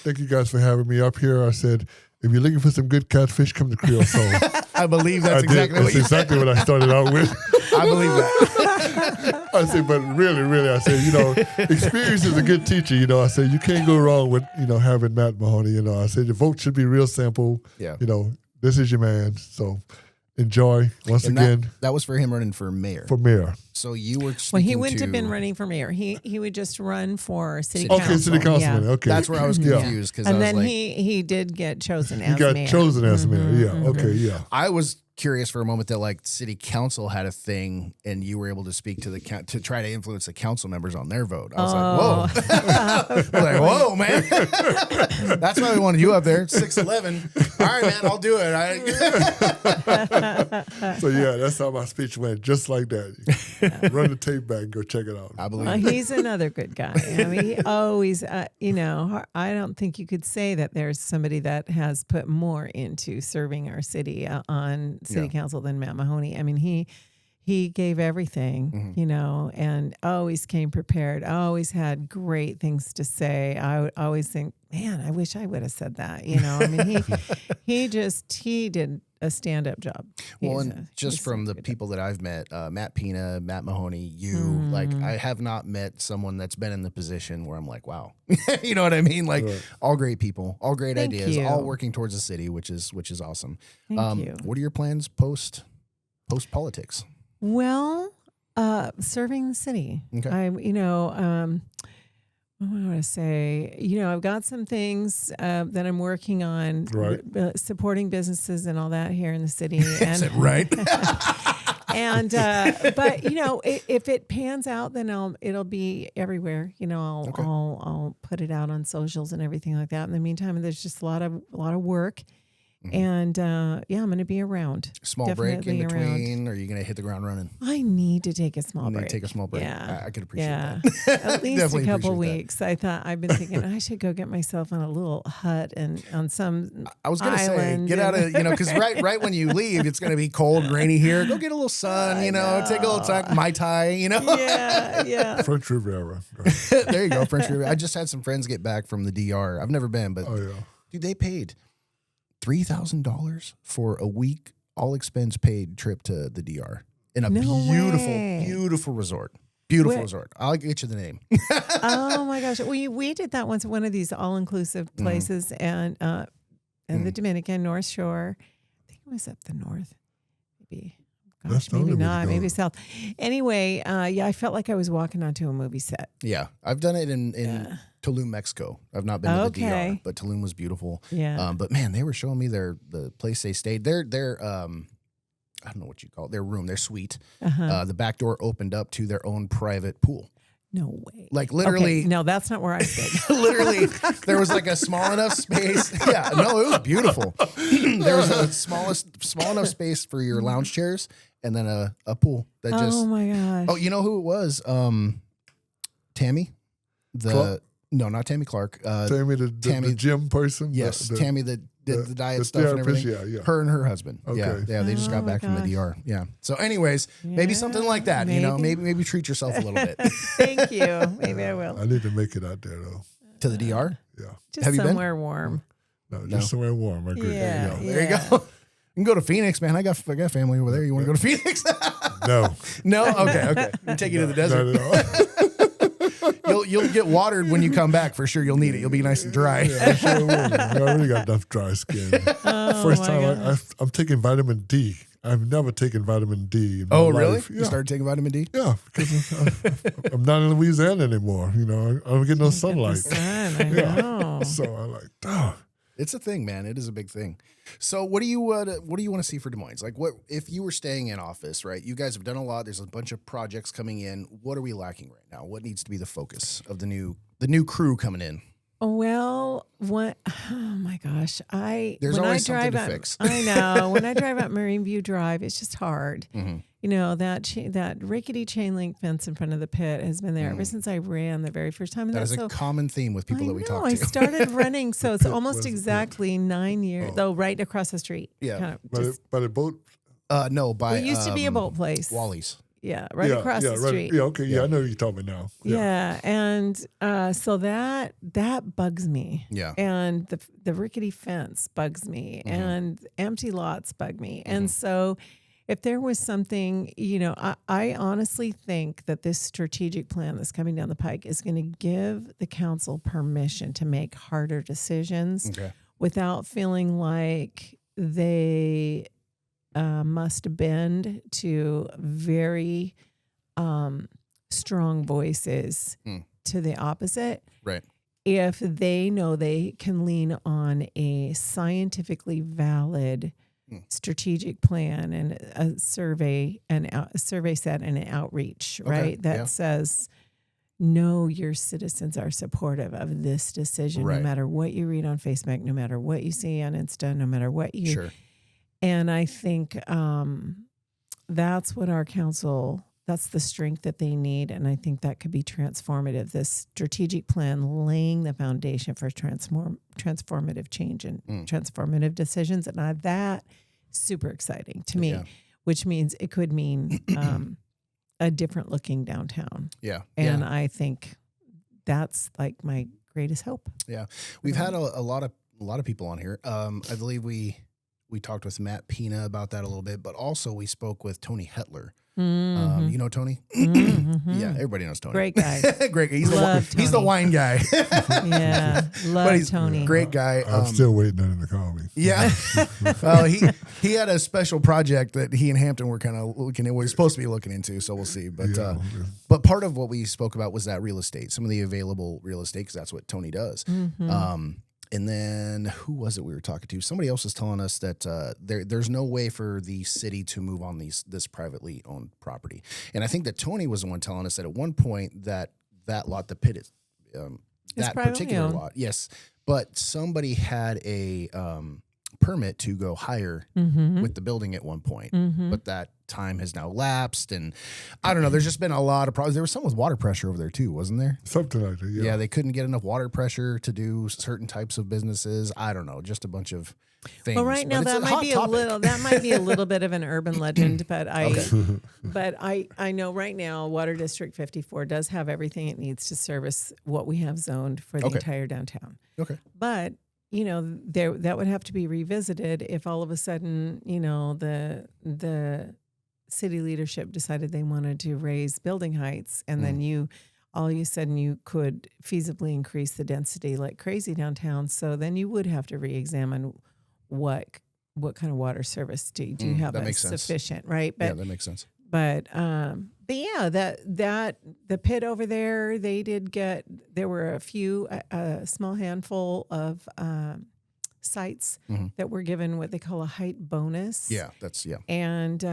Thank you guys for having me up here. I said, if you're looking for some good catfish, come to Creole Soul. I believe that's I did. exactly what That's you said. exactly what I started out with. I believe that. I said, but really, I said, experience is a good teacher. I said, you can't go wrong with, having Matt Mahoney. I said, the vote should be real simple. Yeah. This is your man. So enjoy once And again that was for him running for mayor. for mayor. So you were Well, speaking he wouldn't to, have been running for mayor. He would just run for city Okay, council. Okay, city councilman. Yeah. Okay. That's where I was Yeah. confused because And I was then like, he did get chosen He as got mayor. chosen as mayor. Yeah. Okay. Yeah. I was curious for a moment that like city council had a thing and you were able to speak to to try to influence the council members on their vote. I was like, whoa. I was like, whoa, man. That's why we wanted you up there. 6'11". All right, man, I'll do it. So yeah, that's how my speech went. Just like that. Run the tape back and go check it out. I believe He's another good guy. I mean, he always, I don't think you could say that there's somebody that has put more into serving our city on city council than Matt Mahoney. I mean, he gave everything, and always came prepared, always had great things to say. I would always think, man, I wish I would have said that. I mean, he did a stand-up job. Well, He's and just he's from a the good people that I've met, Matt Pina, Matt Mahoney, you, like I have not met someone that's been in the position where I'm like, wow, you know what I mean? Like all great people, all great Thank ideas, you. all working towards the city, which is awesome. Thank you. What are your plans post politics? Well, serving the city. Okay. What do I want to say? I've got some things that I'm working on, Right. Supporting businesses and all that here in the city. And, right? but if it pans out, then it'll be everywhere. I'll put it out on socials and everything like that. In the meantime, there's just a lot of work. And yeah, I'm going to be around. Small break in Definitely around. between, or are you going to hit the ground running? I need to take a small You need break. to take a small break. Yeah. I could appreciate Yeah. that. At least Definitely a couple appreciate that. weeks. I've been thinking I should go get myself on a little hut and on some I was going to say, island get out and- of, because right when you leave, it's going to be cold and rainy here. Go get a little sun, take a little time, Mai Tai, yeah. French Riviera. Go ahead. There you go, French Riviera. I just had some friends get back from the DR. I've never been, but Oh yeah. dude, they paid $3,000 for a week, all expense paid trip to the DR in a No way. beautiful resort. Beautiful Where- resort. I'll get you the name. Oh my gosh. We did that once at one of these all-inclusive places and the Dominican North Shore. I think it was up the north. Maybe. That's Gosh, the maybe only way to not. go. Maybe south. Anyway, yeah, I felt like I was walking onto a movie set. Yeah, I've done it in Yeah. Tulum, Mexico. I've not been to the DR, Okay. but Tulum was beautiful. Yeah. But man, they were showing me the place they stayed. Their I don't know what you call it. Their room, their suite. Uh-huh. The back door opened up to their own private pool. No way. Like literally, Okay, no, that's not where I stayed. literally, there was like a small enough space. Yeah, no, it was beautiful. There was a small enough space for your lounge chairs, and then a pool that just. Oh my gosh. Oh, you know who it was? Tammy, Clark? no, not Tammy Clark. Tammy, the gym person. Yes, The- Tammy that did the diet the stuff and therapist, everything. yeah. Her and her husband. Okay. Yeah, they just Oh got my back from the gosh. DR. Yeah. So, anyways, maybe something like that. Maybe treat yourself a little bit Thank you. Maybe I will. I need to make it out there though. to the DR. Yeah. Just Have you been? somewhere warm. No, just somewhere warm. I agree. Yeah. Yeah. There you go. You can go to Phoenix, man. I got family over there. You want to go to Phoenix? No. No. Okay. We'll take you to the desert. Not at all. You'll get watered when you come back for sure. You'll need it. You'll be nice and dry. Yeah, I sure will. I already got enough dry skin. First time I'm taking vitamin D. I've never taken vitamin D. In my Oh, really? life. You Yeah. started taking vitamin D? Yeah, because I'm not in Louisiana anymore. I don't get no sunlight. Sun, I know. So I'm like, oh, It's a thing, man. It is a big thing. So, what do you want to see for Des Moines? Like, what if you were staying in office, right? You guys have done a lot. There's a bunch of projects coming in. What are we lacking right now? What needs to be the focus of the new crew coming in? Well, what? Oh my gosh! There's when always I drive something to out, fix. I know when I drive out Marine View Drive, it's just hard. Mm-hmm. You know that rickety chain link fence in front of the pit has been there ever since I ran the very first time. And That is that's a common theme with people I that we know, talk I to. started running, so it's almost was the pit? exactly 9 years. Though right across the street. Yeah. Kind of but just, but it both. No, by it used to be a boat place. Wally's. Yeah, right across the street. Yeah, okay, yeah, I know what you're talking about now. Yeah, and so that bugs me. Yeah. And the rickety fence bugs me, and empty lots bug me. And so, if there was something, I honestly think that this strategic plan that's coming down the pike is going to give the council permission to make harder decisions Okay. without feeling like they must bend to very strong voices to the opposite. Right. If they know they can lean on a scientifically valid strategic plan and a survey set and an outreach, right? That yeah. says, no, your citizens are supportive of this decision, Right. no matter what you read on Facebook, no matter what you see on Insta, no matter what you Sure. and I think that's what our council, that's the strength that they need. And I think that could be transformative. This strategic plan laying the foundation for transformative change and transformative decisions. And that super exciting to me, Yeah. which means it could mean a different looking downtown. Yeah. And yeah. I think that's like my greatest hope. Yeah. We've had a lot of people on here. I believe we talked with Matt Pina about that a little bit, but also we spoke with Tony Hetler. You know Tony? Yeah, everybody knows Tony. Great guy. Great guy. He's Love he's the Tony. wine guy. Yeah. But Love he's Tony. great guy. I'm still waiting on him to call me. Yeah. Well, he had a special project that he and Hampton were kind of we're supposed to be looking into, so we'll see. But Yeah. but part of what we spoke about was that real estate, some of the available real estate, because that's what Tony does. And then who was it we were talking to? Somebody else was telling us that there's no way for the city to move on this privately owned property. And I think that Tony was the one telling us that at one point that lot, the pit is that privately particular owned. lot, yes. But somebody had a permit to go higher with the building at one point, but that time has now lapsed, and I don't know. There's just been a lot of problems. There was some with water pressure over there too, wasn't there? Something like that. Yeah. Yeah, they couldn't get enough water pressure to do certain types of businesses. I don't know, just a bunch of things. Well, right now But it's that a might hot be topic. a little bit of an urban legend, but I know right now Water District 54 does have everything it needs to service what we have zoned for the entire downtown. Okay. But that would have to be revisited if all of a sudden, the city leadership decided they wanted to raise building heights, and then all of a sudden you could feasibly increase the density like crazy downtown. So then you would have to re-examine what kind of water service do you have that as makes sense. sufficient, right? Yeah, that makes sense. But yeah, that the pit over there, there were a small handful of sites that were given what they call a height bonus. Yeah, and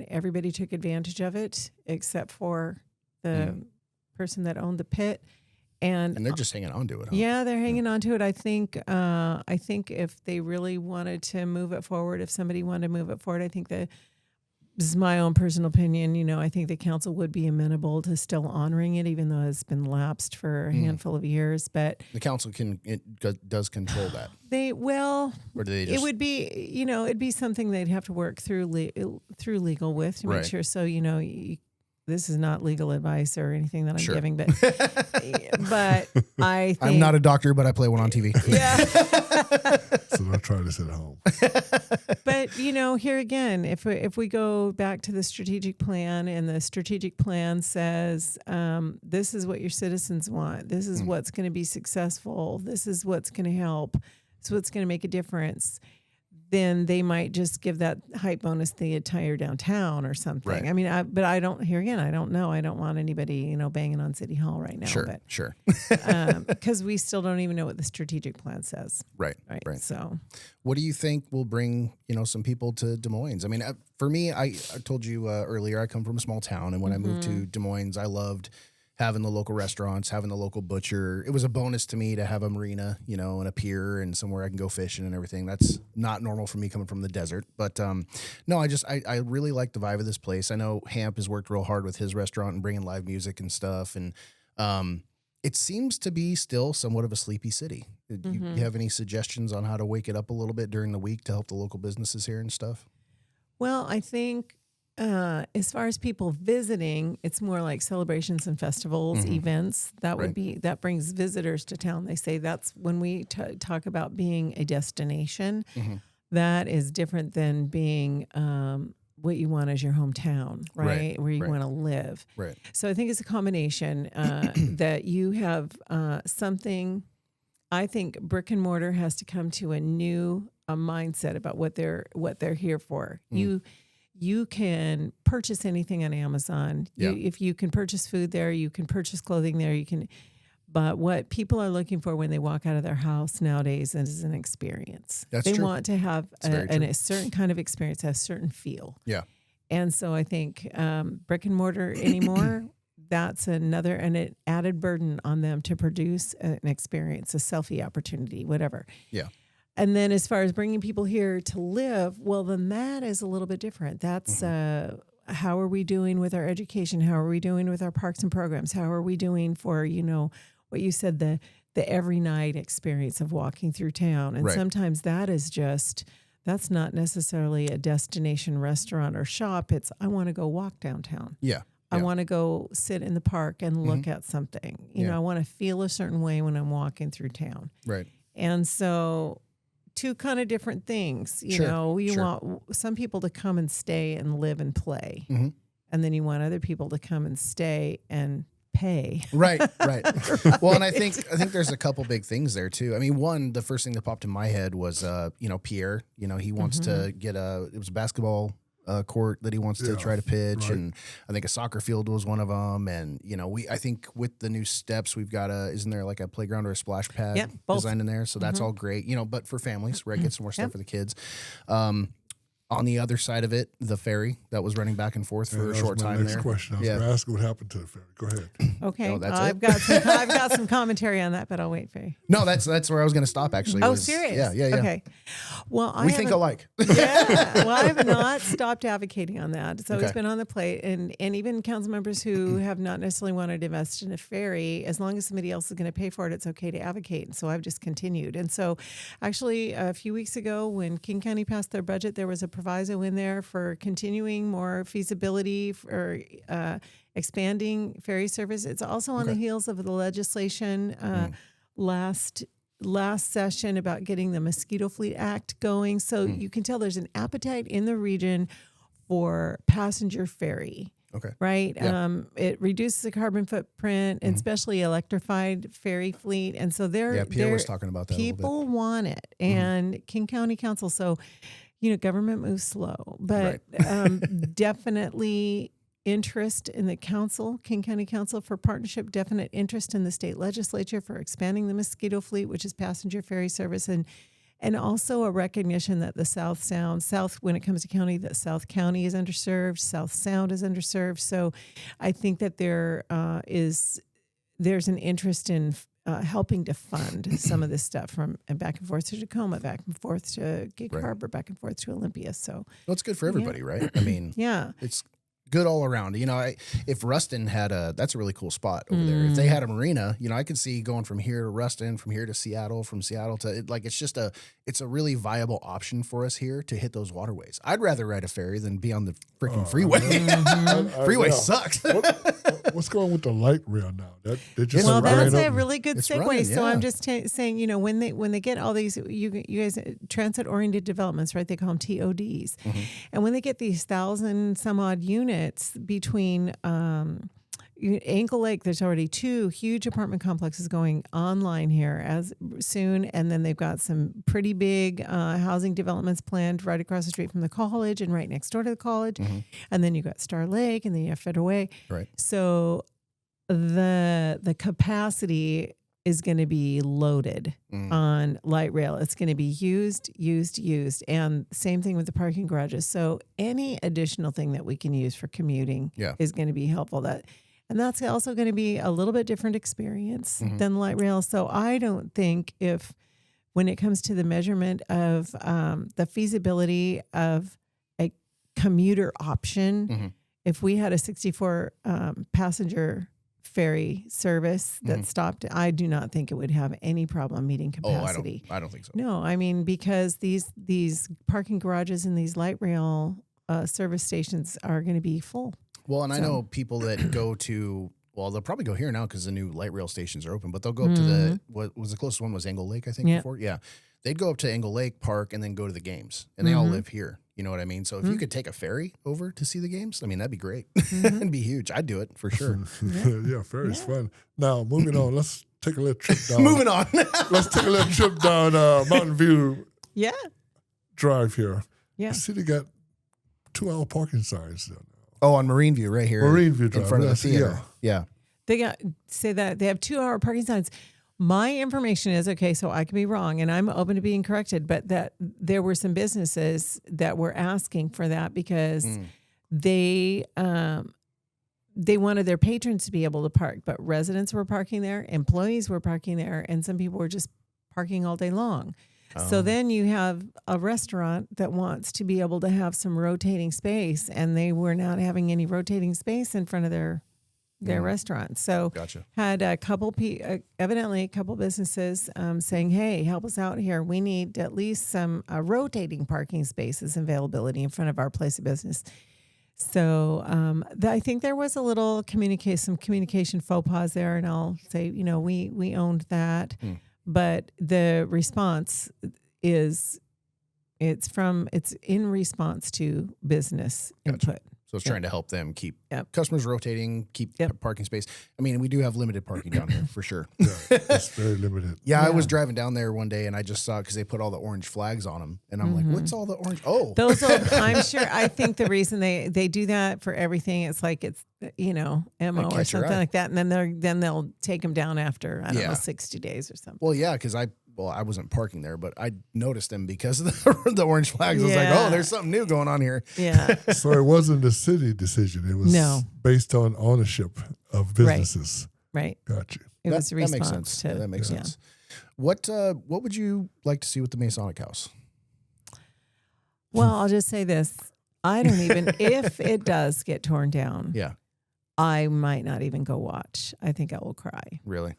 everybody took advantage of it except for the person that owned the pit. And they're just hanging on to it. Huh? Yeah, they're hanging on to it. I think if they really wanted to move it forward, if somebody wanted to move it forward, I think this is my own personal opinion. I think the council would be amenable to still honoring it, even though it's been lapsed for a handful of years. But the council does control that. Or do they just, it would be it'd be something they'd have to work through legal with to make sure. So this is not legal advice or anything that I'm giving, but I think I'm not a doctor, but I play one on TV. Yeah. So don't try this at home. But here again, if we go back to the strategic plan, and the strategic plan says this is what your citizens want, this is what's going to be successful, this is what's going to help, this is what's going to make a difference, then they might just give that height bonus the entire downtown or something. Right. I mean, I don't know. I don't want anybody, banging on City Hall right now. Sure. Because we still don't even know what the strategic plan says. Right. So what do you think will bring, some people to Des Moines? I mean, for me, I told you earlier, I come from a small town, and when I moved to Des Moines, I loved having the local restaurants, having the local butcher. It was a bonus to me to have a marina, and a pier and somewhere I can go fishing and everything. That's not normal for me coming from the desert. But no, I really like the vibe of this place. I know Hamp has worked real hard with his restaurant and bringing live music and stuff. And it seems to be still somewhat of a sleepy city. You have any suggestions on how to wake it up a little bit during the week to help the local businesses here and stuff? Well, I think as far as people visiting, it's more like celebrations and festivals, events. That brings visitors to town. They say that's when we talk about being a destination. That is different than being what you want as your hometown, right? Where you want to live. Right. So I think it's a combination that you have something. I think brick and mortar has to come to a new mindset about what they're here for. You can purchase anything on Amazon. If you can purchase food there, you can purchase clothing there. But what people are looking for when they walk out of their house nowadays is an experience. They want to have a certain kind of experience, a certain feel. Yeah. And so I think brick and mortar anymore, that's an added burden on them to produce an experience, a selfie opportunity, whatever. Yeah. And then as far as bringing people here to live, well, then that is a little bit different. That's how are we doing with our education? How are we doing with our parks and programs? How are we doing for, what you said, the every night experience of walking through town? And sometimes that's not necessarily a destination restaurant or shop. It's, I want to go walk downtown. Yeah. I want to go sit in the park and look at something. I want to feel a certain way when I'm walking through town. Right. And so two kind of different things. You want some people to come and stay and live and play. And then you want other people to come and stay and pay. Right. Well, and I think there's a couple big things there too. I mean, one, the first thing that popped in my head was, Pierre, he wants to get it was a basketball court that he wants to try to pitch. And I think a soccer field was one of them. And, I think with the new steps, we've got isn't there like a playground or a splash pad designed in there? So that's all great, but for families, right? Get some more stuff for the kids. On the other side of it, the ferry that was running back and forth for a short time next there. question. I was going to ask what happened to the ferry. Go ahead. Okay, No, that's I've got some commentary on that, but I'll wait for you. No, that's where I was going to stop. Actually. Oh, serious? Yeah. Okay. Well, We think alike. Yeah. Well, I have not stopped advocating on that. It's always Okay. been on the plate, and even council members who have not necessarily wanted to invest in a ferry, as long as somebody else is going to pay for it, it's okay to advocate. And so I've just continued. And so, actually, a few weeks ago, when King County passed their budget, there was a proviso in there for continuing more feasibility for expanding ferry service. It's also on the heels of the legislation last session about getting the Mosquito Fleet Act going. So you can tell there's an appetite in the region for passenger ferry. Okay. Right. Yeah. It reduces the carbon footprint, and especially electrified ferry fleet. And so Pierre was talking about that a little bit. people want it, and King County Council. So, government moves slow, but definitely interest in the council, King County Council for partnership, definite interest in the state legislature for expanding the Mosquito Fleet, which is passenger ferry service, and also a recognition that the South, when it comes to county, that South County is underserved, South Sound is underserved. So I think that there's an interest in helping to fund some of this stuff from back and forth to Tacoma, back and forth to Gig Harbor, back and forth to Olympia. So Well, it's good for everybody, right? I mean, yeah. it's good all around. If Ruston that's a really cool spot over there. If they had a marina, I could see going from here to Ruston, from here to Seattle, from Seattle to it's a really viable option for us here to hit those waterways. I'd rather ride a ferry than be on the freaking freeway. Freeway sucks. What's going on with the light rail now? They just Well, ran that's up a really good It's segue. running, So yeah. I'm just saying, when they get all these, you guys, transit-oriented developments, right? They call them TODs. And when they get these 1,000 some odd units between Ankle Lake, there's already 2 huge apartment complexes going online here as soon, and then they've got some pretty big housing developments planned right across the street from the college and right next door to the college. And then you got Star Lake, and then you have Federal Way. Right. So the capacity is going to be loaded on light rail. It's going to be used. And same thing with the parking garages. So any additional thing that we can use for commuting is going to be helpful. And that's also going to be a little bit different experience than light rail. So I don't think when it comes to the measurement of the feasibility of a commuter option, if we had a 64 passenger ferry service that stopped, I do not think it would have any problem meeting capacity. I don't think so. No, I mean, because these parking garages and these light rail service stations are going to be full. Well, and I know people that go to, they'll probably go here now because the new light rail stations are open, but they'll go up to what was the closest one was Angle Lake, I think, before. Yeah. They'd go up to Angle Lake Park and then go to the games, and they all live here. You know what I mean? So if you could take a ferry over to see the games, I mean, that'd be great. It'd be huge. I'd do it for sure. Yeah, ferry's fun. Now, moving on, let's take a little trip down. Moving on. Let's take a little trip down Mountain View Yeah. Drive here. Yeah. The city got 2-hour parking signs there. Oh, on Marine View right here. Marine View in Drive, front of the yes, theater. Yeah. They say that they have 2-hour parking signs. My information is, okay, so I could be wrong, and I'm open to being corrected, but that there were some businesses that were asking for that because they wanted their patrons to be able to park, but residents were parking there, employees were parking there, and some people were just parking all day long. So then you have a restaurant that wants to be able to have some rotating space, and they were not having any rotating space in front of their restaurant. So Gotcha. had evidently a couple businesses saying, hey, help us out here. We need at least some rotating parking spaces availability in front of our place of business. So I think there was a little communication faux pas there, and I'll say, we owned that. But the response is it's in response to business input. So it's trying to help them keep Yep. customers rotating, keep parking space. I mean, we do have limited parking down here for sure. Yeah, it's very limited. I was driving down there one day and I just saw because they put all the orange flags on them, and I'm like, "What's all the orange?" Oh, Those are, I'm sure. I think the reason they do that for everything, it's like it's MO or catch your something eye. like that, and then they'll take them down after I don't know 60 days or something. well, yeah, because well, I wasn't parking there, but I noticed them because of the orange flags. I was like, Yeah. oh, there's something new going on here. Yeah. So it wasn't a city decision. It was No. based on ownership of businesses. Right. Gotcha. It was a That response makes sense. to Yeah, that makes yeah. sense. What would you like to see with the Masonic House? Well, I'll just say this. I don't even, if it does get torn down, Yeah, I might not even go watch. I think I will cry. really.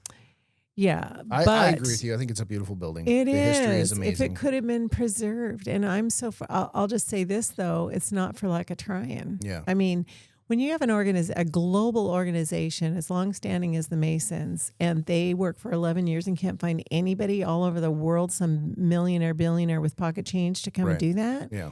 Yeah. I agree with you. I think it's a beautiful building. It the is. history is If amazing. it could have been preserved. And I'm so, I'll just say this though, it's not for lack of trying. Yeah. I mean, when you have a global organization as longstanding as the Masons, and they work for 11 years and can't find anybody all over the world, some millionaire, billionaire with pocket change to come and Right. do that. Yeah.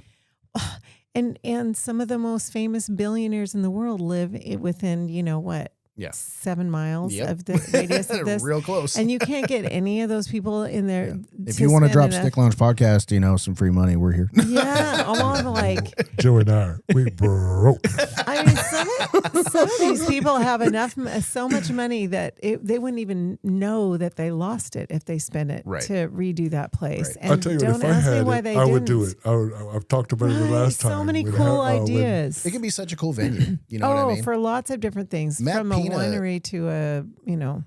And some of the most famous billionaires in the world live within, you know what, Yeah. 7 miles Yep. of the radius of this. Real close. And you can't get any of those people in there. If you want to drop enough. Stick Lounge Podcast, some free money, we're here. Yeah, I'm all like, Joe and I, we broke. I mean, some of these people have so much money that they wouldn't even know that they lost it if they spent it Right. to redo that place. Right. And I'll tell you what, don't if I ask me had why it, they I would do didn't. it. I've talked about it the Right, last time. so many with cool when- ideas. It can be such a cool venue. You know what I mean? For lots of different things, Matt from Pina- a winery to a,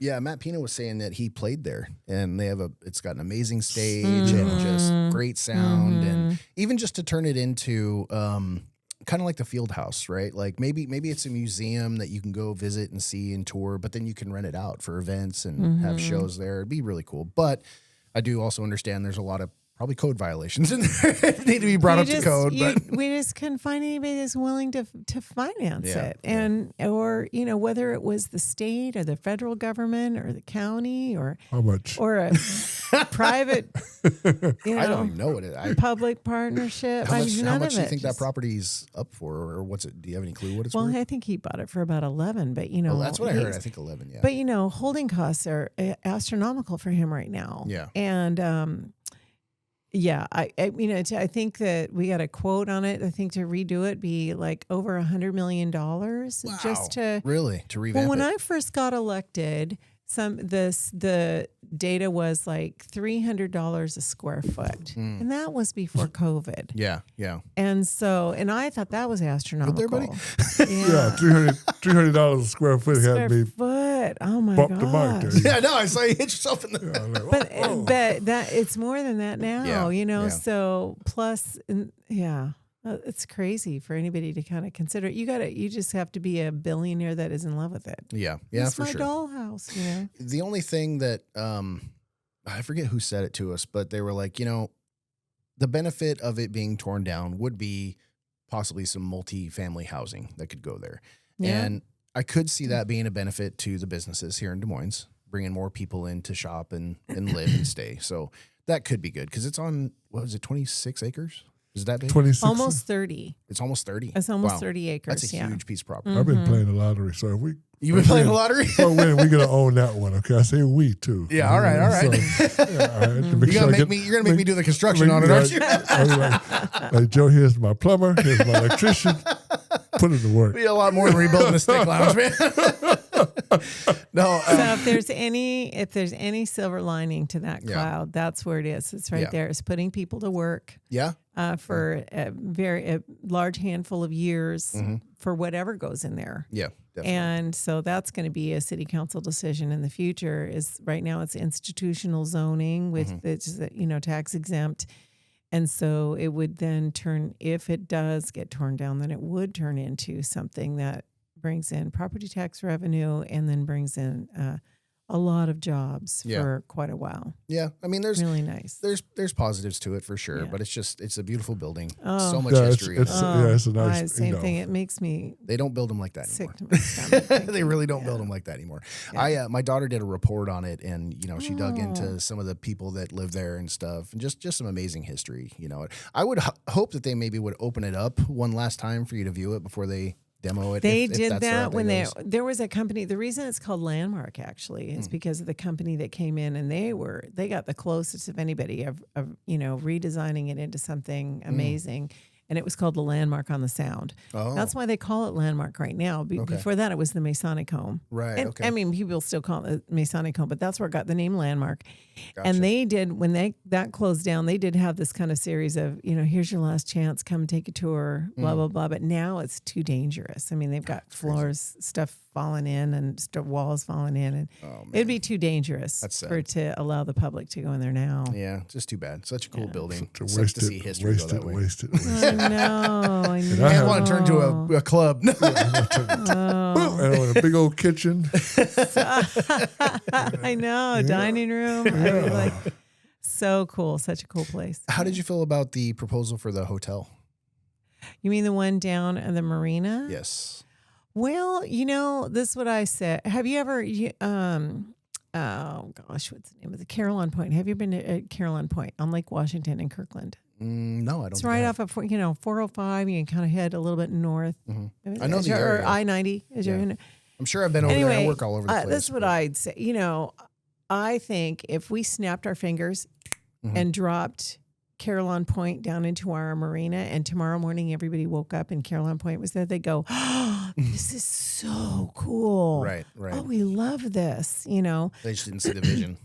Yeah, Matt Pina was saying that he played there, and it's got an amazing stage and just great sound, and even just to turn it into kind of like the Field House, right? Like maybe it's a museum that you can go visit and see and tour, but then you can rent it out for events and have shows there. It'd be really cool. But I do also understand there's a lot of probably code violations in there that need to be brought up to code. But we just couldn't find anybody that's willing to finance Yeah, it, and or whether it was the state or the federal government or the county or How much? a private, I don't even know what it is. public partnership. How None much of do you it think that just- property's up for, or what's it? Do you have any clue what it's Well, worth? I think he bought it for about 11, but Well, that's what I heard. I think 11. Yeah. But holding costs are astronomical for him right now. Yeah. And yeah, I think that we got a quote on it. I think to redo it be like over $100 million just to. Really to revamp Well, when it. I first got elected, the data was like $300 a square foot, and that was before COVID. Yeah. And I thought that was astronomical. there, buddy? Yeah, $300 a square foot Square had me foot. Oh my bump god. the mark there. Yeah, no, I saw you hit yourself in the. I'm like, But oh. but that it's more than that now, Yeah. So plus, it's crazy for anybody to kind of consider. You just have to be a billionaire that is in love with it. Yeah, It's for my sure. dollhouse, The only thing that I forget who said it to us, but they were like, the benefit of it being torn down would be possibly some multi-family housing that could go there, Yeah. and I could see that being a benefit to the businesses here in Des Moines, bringing more people in to shop and live and stay. So that could be good because it's on 26 acres? Is that big? 26. Almost 30. It's almost 30. It's almost Wow. 30 acres. That's a yeah. huge piece of property. I've been playing the lottery, so if we You've been playing the lottery? so we're going to own that one. Okay, I say we too. Yeah, all right. So, yeah, all right, to make You're sure I gonna get- make me do the construction on it, aren't you? like, Joe, here's my plumber, here's my electrician. Put it to work. Be a lot more than rebuilding the Stick Lounge, man. No, So if there's any silver lining to that Yeah. cloud, that's where it is. It's right Yeah. there. It's putting people to work yeah, for a large handful of years Mm-hmm. for whatever goes in there. yeah, definitely. And so that's going to be a city council decision in the future. Is right now it's institutional zoning with Mm-hmm. it's tax exempt, and so it would then turn, if it does get torn down, then it would turn into something that brings in property tax revenue and then brings in a lot of jobs Yeah. for quite a while. Yeah, I mean, there's Really nice. positives to it for sure, Yeah. but it's a beautiful building. Oh. So much Yeah, history. it's a nice. Same thing. It makes me They don't build them like that sick anymore. to my stomach. They really don't build them like that anymore. My daughter did a report on it, and she dug Oh. into some of the people that live there and stuff, and just some amazing history. I would hope that they maybe would open it up one last time for you to view it before they demo it. They if did that's the that route when goes. there was a company. The reason it's called Landmark actually is because of the company that came in, and they got the closest of anybody of redesigning it into something amazing. and it was called the Landmark on the Sound. Oh. That's why they call it Landmark right now. Before that, it was the Masonic Home. Right, And, okay. I mean, people still call it the Masonic Home, but that's where it got the name Landmark. Gotcha. And they did, when that closed down, they did have this kind of series of, here's your last chance, come and take a tour, blah, blah, blah. But now it's too dangerous. I mean, they've got floors, stuff falling in and walls falling in. And it'd be too dangerous to allow the public to go in there now. Yeah, just too bad. Such a cool building. To Sucks waste to see history go that way. Waste it. I know. I know. I want to turn to a club. And a big old kitchen. I know. Dining room. I mean, like, so cool. Such a cool place. How did you feel about the proposal for the hotel? You mean the one down at the marina? Yes. Well, this is what I said. Have you ever, oh gosh, what's the name of the Caroline Point? Have you been to Caroline Point on Lake Washington in Kirkland? No, I don't. It's right off of 405. You can kind of head a little bit north. Mm-hmm. I know the area. Or I-90. I'm sure I've been over there. I work all over the place. That's what I'd say. I think if we snapped our fingers and dropped Caroline Point down into our marina, and tomorrow morning everybody woke up and Caroline Point was there, they go, oh, this is so cool. Right. Oh, we love this, They just didn't see the vision.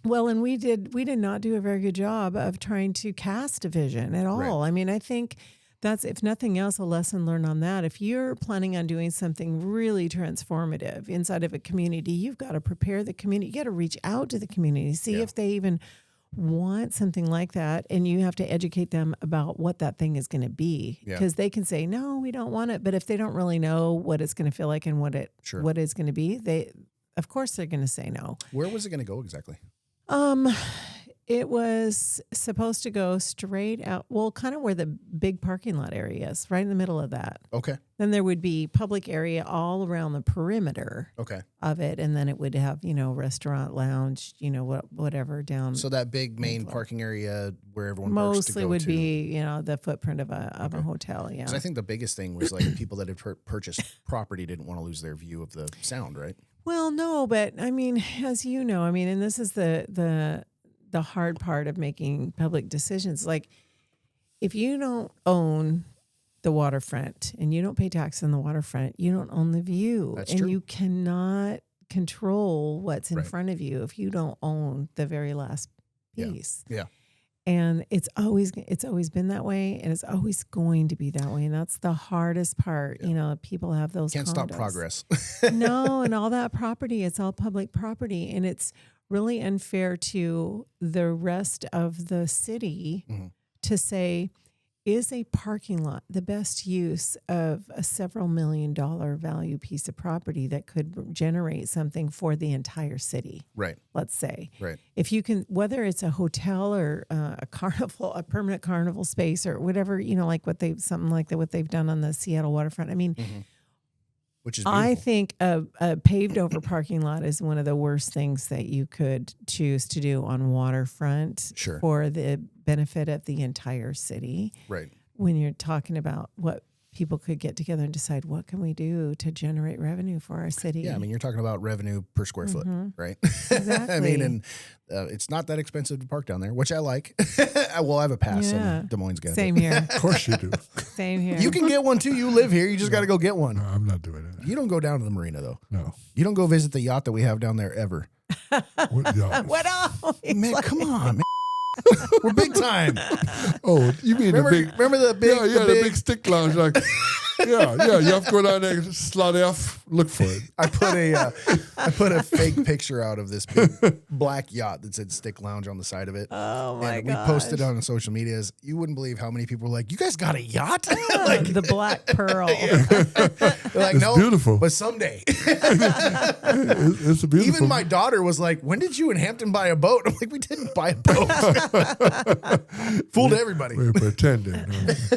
Well, and we did not do a very good job of trying to cast a vision at all. Right. I mean, I think that's, if nothing else, a lesson learned on that. If you're planning on doing something really transformative inside of a community, you've got to prepare the community. You got to reach out to the community, see if they even want something like that, and you have to educate them about what that thing is going to be, because they can say no, we don't want it, but if they don't really know what it's going to feel like and what it's going to be, of course they're going to say no. Where was it going to go exactly? It was supposed to go straight out, well, kind of where the big parking lot area is, right in the middle of that. Okay. Then there would be public area all around the perimeter of it. And then it would have, restaurant, lounge, whatever down. So that big main parking area where everyone mostly would to. be, the footprint of a hotel. Yeah. 'Cause I think the biggest thing was like people that had purchased property didn't want to lose their view of the sound, right? Well, no, but I mean, as you know, and this is the hard part of making public decisions. Like, if you don't own the waterfront and you don't pay tax on the waterfront, you don't own the view. That's and true. You cannot control what's in front of you if you don't own the very last piece. Yeah. And it's always been that way, and it's always going to be that way. And that's the hardest part. Yeah. People have those Can't condos. stop progress. No, and all that property, it's all public property, and it's really unfair to the rest of the city to say, is a parking lot the best use of a several $1 million value piece of property that could generate something for the entire city? Right. Let's say. Right. If you can, whether it's a hotel or a carnival, a permanent carnival space or whatever, like what they've done on the Seattle waterfront. I mean, which is beautiful. I think a paved over parking lot is one of the worst things that you could choose to do on waterfront for the benefit of the entire city. Right. When you're talking about what people could get together and decide, what can we do to generate revenue for our city? Yeah, you're talking about revenue per square foot, right? Exactly. And it's not that expensive to park down there, which I like. Well, I have a pass on Des Moines, guys. Same here. Of course you do. Same here. You can get one too. You live here. You just got to go get one. No, I'm not doing it. You don't go down to the marina though. No. You don't go visit the yacht that we have down there ever. What else? Man, come on, man. We're big time. Oh, you mean Remember the big? the big stick lounge, like yeah. You have to go down there, slide off, look for it. I put a fake picture out of this big black yacht that said Stick Lounge on the side of it. Oh my and god! We posted it on the social medias. You wouldn't believe how many people were like, "You guys got a yacht?" Like the Black Pearl. They're like, It's no, beautiful. but someday. It's a beautiful. Even my daughter was like, "When did you and Hampton buy a boat?" I'm like, "We didn't buy a boat." Fooled everybody. We're pretending.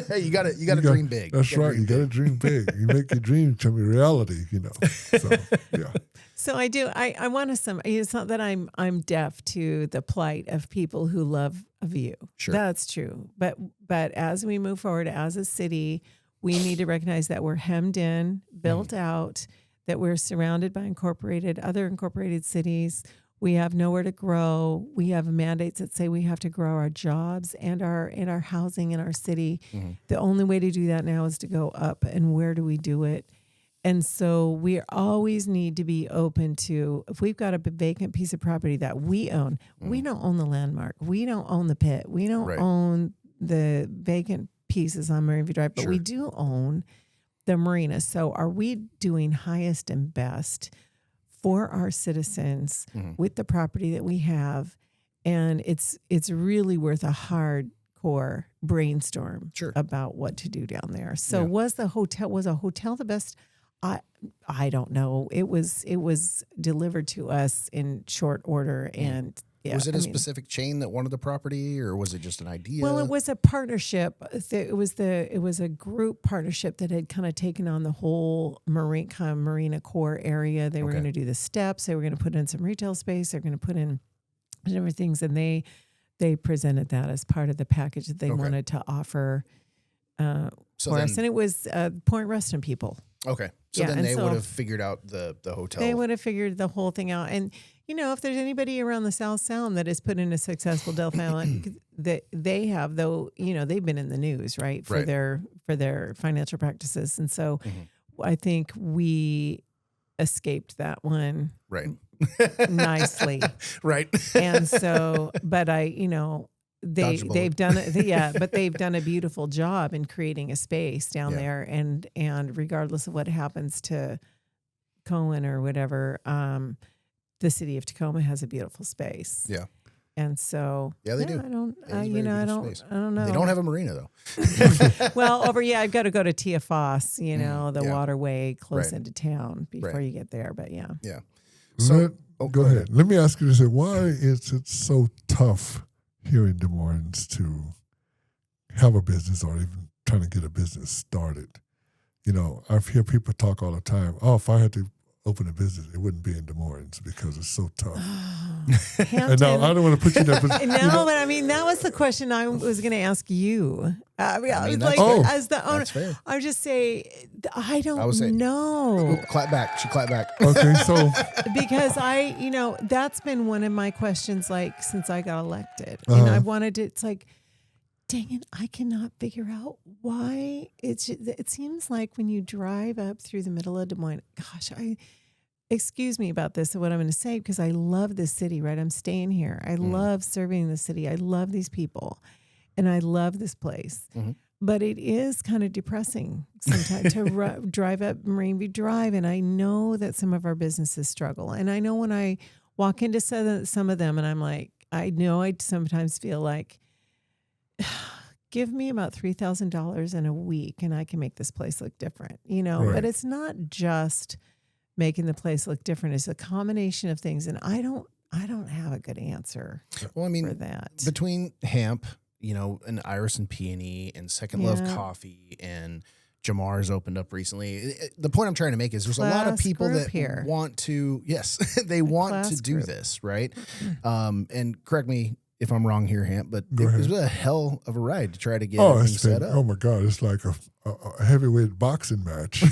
Hey, you got to dream big. That's right. You got to dream big. You make your dream to be reality. So yeah. So I do. I want to it's not that I'm deaf to the plight of people who love a view. Sure. That's true. But as we move forward as a city, we need to recognize that we're hemmed in, built out, that we're surrounded by other incorporated cities. We have nowhere to grow. We have mandates that say we have to grow our jobs and our housing in our city. The only way to do that now is to go up. And where do we do it? And so we always need to be open to, if we've got a vacant piece of property that we own, we don't own the landmark. We don't own the pit. We don't Right. own the vacant pieces on Marine View Drive, but Sure. we do own the marina. So are we doing highest and best for our citizens with the property that we have? And it's really worth a hardcore brainstorm Sure. about what to do down there. So Yeah. was a hotel the best? I don't know. It was delivered to us in short order, and yeah, Was it a I mean, specific chain that wanted the property, or was it just an idea? well, it was a partnership. It was a group partnership that had kind of taken on the whole marina core area. They were Okay. going to do the steps. They were going to put in some retail space. They're going to put in different things, and they presented that as part of the package that they Okay. wanted to offer So for then, us. And it was Point Reston people. okay. So Yeah, then and they so- would have figured out the hotel. They would have figured the whole thing out. And, if there's anybody around the South Sound that has put in a successful Delphi Island, that they have, though, they've been in the news, right, for Right. their financial practices. And so I think we escaped that one Right. nicely. Right. And so, but Dodged a bullet. they've done it. But they've done a beautiful job in creating a space down Yeah. there. And regardless of what happens to Cohen or whatever, the city of Tacoma has a beautiful space. Yeah. And so, Yeah, they do. I don't, It is a I very don't beautiful space. know. They don't have a marina though. Well, I've got to go to Tia Foss, the yeah. waterway close Right. into town before Right. you get there. But yeah. Yeah. So Go ahead. Let me ask you this: why is it so tough here in Des Moines to have a business or even trying to get a business started? I hear people talk all the time. Oh, if I had to open a business, it wouldn't be in Des Moines because it's so tough. And now I don't want to put you in that position. No, but I mean, that was the question I was going to ask you. I mean, was that's like, fair. as the owner, That's fair. I would just say, I don't would say- know. Clap back. She clapped back. Okay, so Because that's been one of my questions, like, since I got elected. And I wanted to, it's like, dang it, I cannot figure out why it seems like when you drive up through the middle of Des Moines, gosh, excuse me about this, what I'm going to say, because I love this city, right? I'm staying here. I love serving the city. I love these people and I love this place. But it is kind of depressing sometimes to drive up Marine View Drive. And I know that some of our businesses struggle. And I know when I walk into some of them and I'm like, I know I sometimes feel like, give me about $3,000 in a week and I can make this place look different, Right. but it's not just making the place look different. It's a combination of things. And I don't have a good answer Well, I for mean, that. between Hamp, and Iris and Peony and Second Love Yeah. Coffee and Jamar's opened up recently. The point I'm trying to make is there's a lot of Class people group that here. want to, yes, they want to class do group. this, right? And correct me if I'm wrong here, Hamp, but Go it was ahead. a hell of a ride to try to get oh, everything it's set been, up. oh my God, it's like a heavyweight boxing match.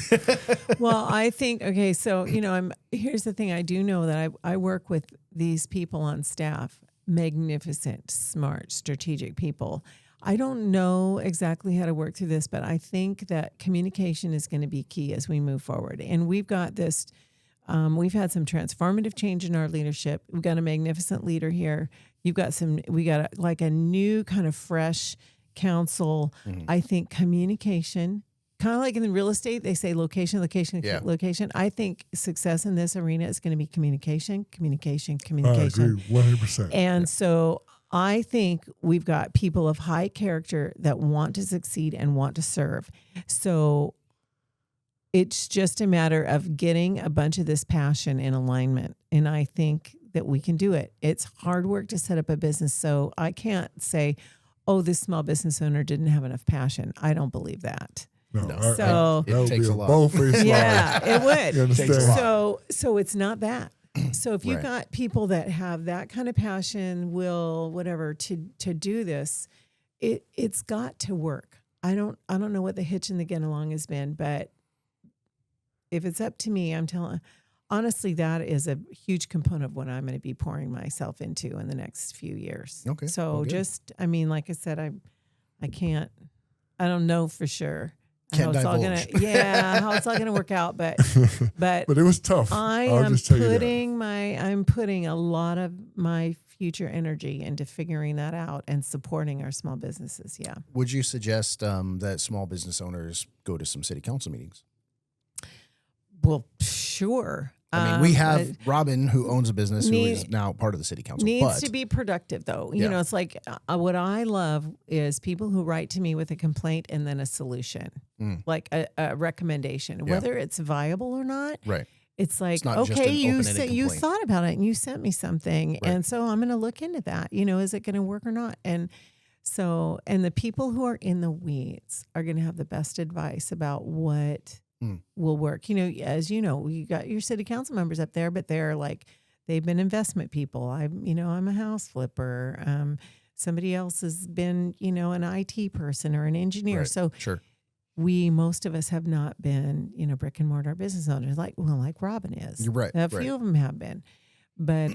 Well, I think, okay, so, here's the thing. I do know that I work with these people on staff, magnificent, smart, strategic people. I don't know exactly how to work through this, but I think that communication is going to be key as we move forward. And we've got this, we've had some transformative change in our leadership. We've got a magnificent leader here. We got a new kind of fresh council. I think communication, kind of like in the real estate, they say location. Yeah. I think success in this arena is going to be communication. I agree, 100%. And so I think we've got people of high character that want to succeed and want to serve. So it's just a matter of getting a bunch of this passion in alignment. And I think that we can do it. It's hard work to set up a business. So I can't say, oh, this small business owner didn't have enough passion. I don't believe that. No, No. So- that would It takes be a a lot. bold-faced lie. Yeah, it would. You understand? Takes a lot. So it's not that. So if you've Right. got people that have that kind of passion, will, whatever, to do this, it's got to work. I don't know what the hitch in the get along has been, but if it's up to me, honestly, that is a huge component of what I'm going to be pouring myself into in the next few years. Okay. So Well, good. I mean, like I said, I don't know for sure. Can't how it's all divulge. how it's all gonna work out, but But it was tough. I I'll am just tell you that. I'm putting a lot of my future energy into figuring that out and supporting our small businesses. Yeah. Would you suggest that small business owners go to some city council meetings? Well, sure. I mean, we have but Robin, who owns a business, who need- is now part of the city council. needs but to be productive, though. Yeah. You know, it's like what I love is people who write to me with a complaint and then a solution, like a recommendation, whether it's viable or not. right. It's like, It's not just okay, an you open-ended you complaint. thought about it and you sent me something, Right. and so I'm going to look into that. You know, is it going to work or not? And so, and the people who are in the weeds are going to have the best advice about what will work. You know, as you know, you got your city council members up there, but they're like, they've been investment people. I'm a house flipper. Somebody else has been, an IT person or an engineer. Right. So Sure. most of us have not been, brick and mortar business owners like Robin is. You're right, A right. few of them have been, but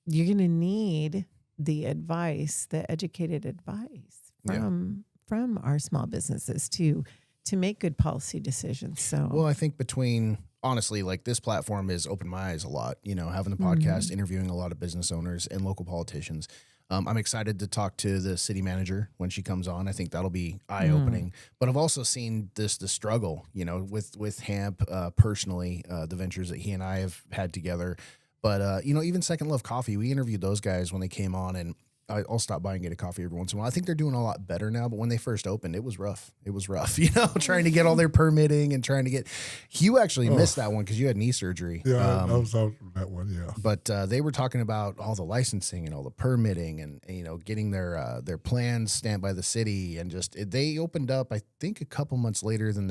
you're going to need the advice, the educated advice from our small businesses to make good policy decisions. So, Well, I think honestly, like this platform has opened my eyes a lot, having the podcast, interviewing a lot of business owners and local politicians. I'm excited to talk to the city manager when she comes on. I think that'll be eye-opening. But I've also seen the struggle, with Hamp personally, the ventures that he and I have had together. But, even Second Love Coffee, we interviewed those guys when they came on, and I'll stop by and get a coffee every once in a while. I think they're doing a lot better now, but when they first opened, it was rough. It was rough, trying to get all their permitting and trying to get. You actually missed that one because you had knee surgery. Yeah, I was out on that one. Yeah, But they were talking about all the licensing and all the permitting and getting their plans stamped by the city, and they opened up. I think a couple months later than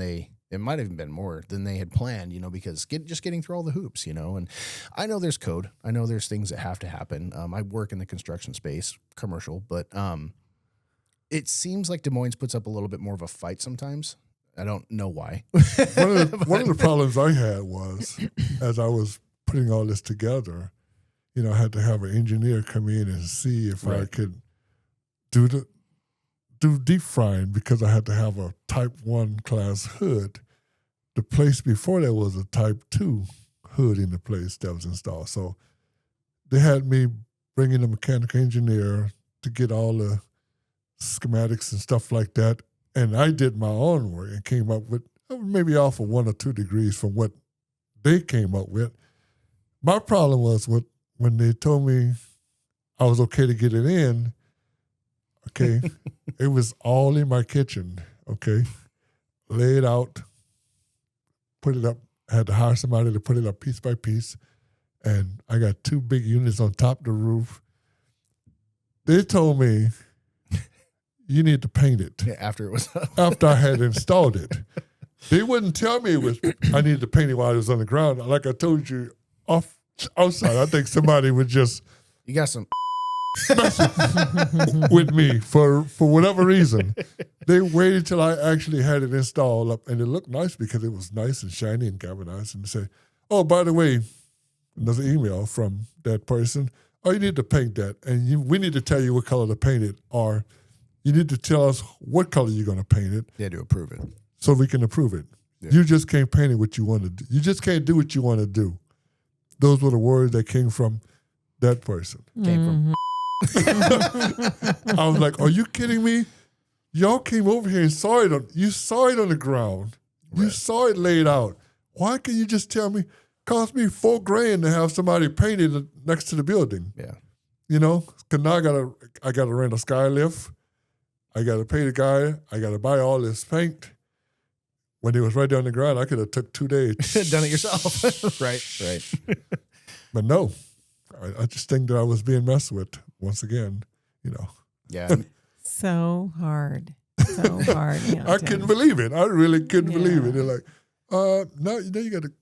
it might have even been more than they had planned, because getting through all the hoops, and I know there's code. I know there's things that have to happen. I work in the construction space, commercial, but it seems like Des Moines puts up a little bit more of a fight sometimes. I don't know why. one of the problems I had was, as I was putting all this together, I had to have an engineer come in and see if I Right. could do deep frying, because I had to have a type 1 class hood. The place before there was a type 2 hood in the place that was installed. So they had me bring in a mechanical engineer to get all the schematics and stuff like that. And I did my own work and came up with maybe off of 1 or 2 degrees from what they came up with. My problem was when they told me I was okay to get it in, okay, it was all in my kitchen, okay, laid out, put it up, had to hire somebody to put it up piece by piece, and I got 2 big units on top of the roof. They told me, you need to paint it After it was after I had installed it. They wouldn't tell me I needed to paint it while it was on the ground. Like I told you, outside, I think somebody would just you got some. with me for whatever reason. They waited till I actually had it installed up, and it looked nice because it was nice and shiny and galvanized. And say, oh, by the way, another email from that person. Oh, you need to paint that, and we need to tell you what color to paint it, or you need to tell us what color you're going to paint it. They had to approve it. So we can approve it. Yeah. You just can't paint it what you want to do. You just can't do what you want to do. Those were the words that came from that person. Came from. I was like, are you kidding me? Y'all came over here and saw it on the ground. You Right. saw it laid out. Why can't you just tell me? Cost me $4,000 to have somebody paint it next to the building. Yeah. Because now I gotta rent a skylift. I gotta pay the guy. I gotta buy all this paint. When it was right down the ground, I could have took 2 days. Done it yourself. Right. But no, I just think that I was being messed with once again. Yeah. so hard. So hard. Yeah, I couldn't believe it. I really couldn't believe it. Yeah. They're like, no, you got to.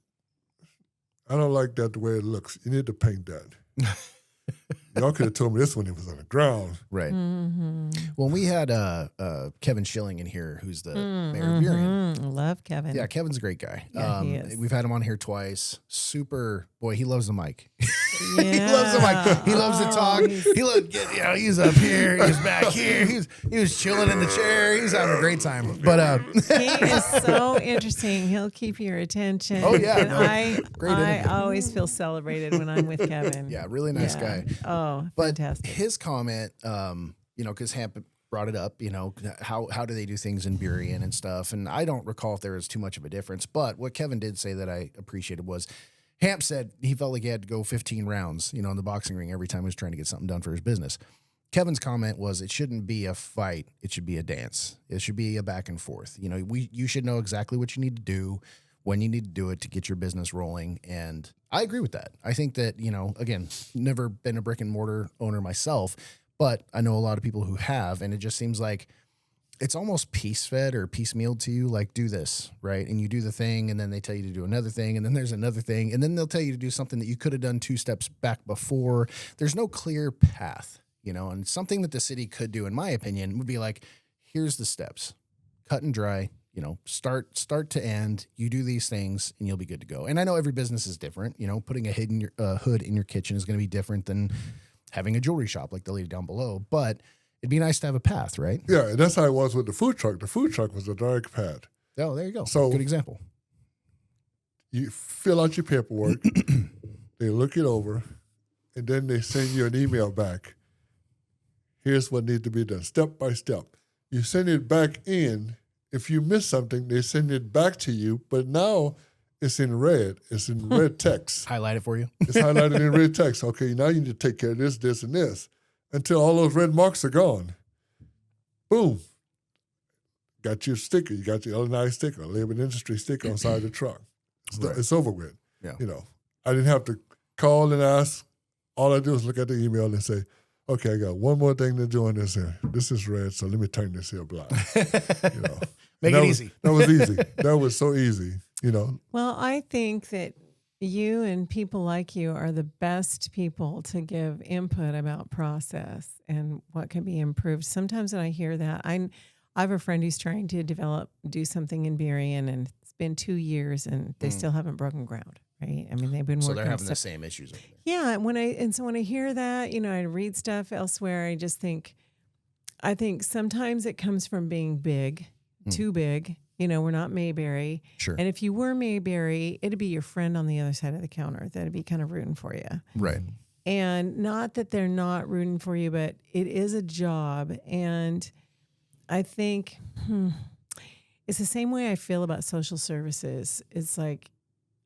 I don't like that the way it looks. You need to paint that. Y'all could have told me this when it was on the ground. Right. Mm-hmm. Well, we had Kevin Schilling in here, who's the mayor of Burien. Love Kevin. Yeah, Kevin's a great guy. Yeah, he is. We've had him on here twice. Super boy, he loves the mic. Yeah. He loves the mic. He loves to talk. He's up here. He's back here. He was chilling in the chair. He's having a great time. But He is so interesting. He'll keep your attention. Oh, yeah, And no, great I interview. always feel celebrated when I'm with Kevin. yeah, really nice Yeah. guy. Oh, But fantastic. his comment, because Hamp brought it up, how do they do things in Burien and stuff, and I don't recall if there was too much of a difference. But what Kevin did say that I appreciated was Hamp said he felt like he had to go 15 rounds, in the boxing ring every time he was trying to get something done for his business. Kevin's comment was it shouldn't be a fight, it should be a dance. It should be a back and forth. You should know exactly what you need to do, when you need to do it to get your business rolling. And I agree with that. I think that, again, never been a brick and mortar owner myself, but I know a lot of people who have, and it just seems like it's almost piece-fed or piecemealed to you, like do this, right? And you do the thing, and then they tell you to do another thing, and then there's another thing, and then they'll tell you to do something that you could have done 2 steps back before. There's no clear path, and something that the city could do, in my opinion, would be like, here's the steps, cut and dry, start to end. You do these things, and you'll be good to go. And I know every business is different. Putting a hood in your kitchen is going to be different than having a jewelry shop like the lady down below, but it'd be nice to have a path, right? Yeah, and that's how it was with the food truck. The food truck was a direct path. Oh, there you go. So- good example. You fill out your paperwork, they look it over, and then they send you an email back. Here's what needs to be done, step by step. You send it back in. If you miss something, they send it back to you, but now it's in red. It's in red text. Highlight it for you. It's highlighted in red text. Okay, now you need to take care of this, this, and this until all those red marks are gone. Boom. Got your sticker. You got your LNI sticker, labor and industry sticker on the side of the truck. Right. It's over with. Yeah. I didn't have to call and ask. All I do is look at the email and say, okay, I got one more thing to do on this here. This is red, so let me turn this here black. Make it easy. That was easy. That was so easy, Well, I think that you and people like you are the best people to give input about process and what can be improved. Sometimes when I hear that, I have a friend who's trying to do something in Burien, and it's been 2 years and they still haven't broken ground, right? I mean, they've been So working they're on having the stuff. same issues over there. Yeah, when I hear that, I read stuff elsewhere. I just think, sometimes it comes from being big, too big. We're not Mayberry. Sure. And if you were Mayberry, it'd be your friend on the other side of the counter that'd be kind of rooting for you. Right. And not that they're not rooting for you, but it is a job. And I think it's the same way I feel about social services. It's like,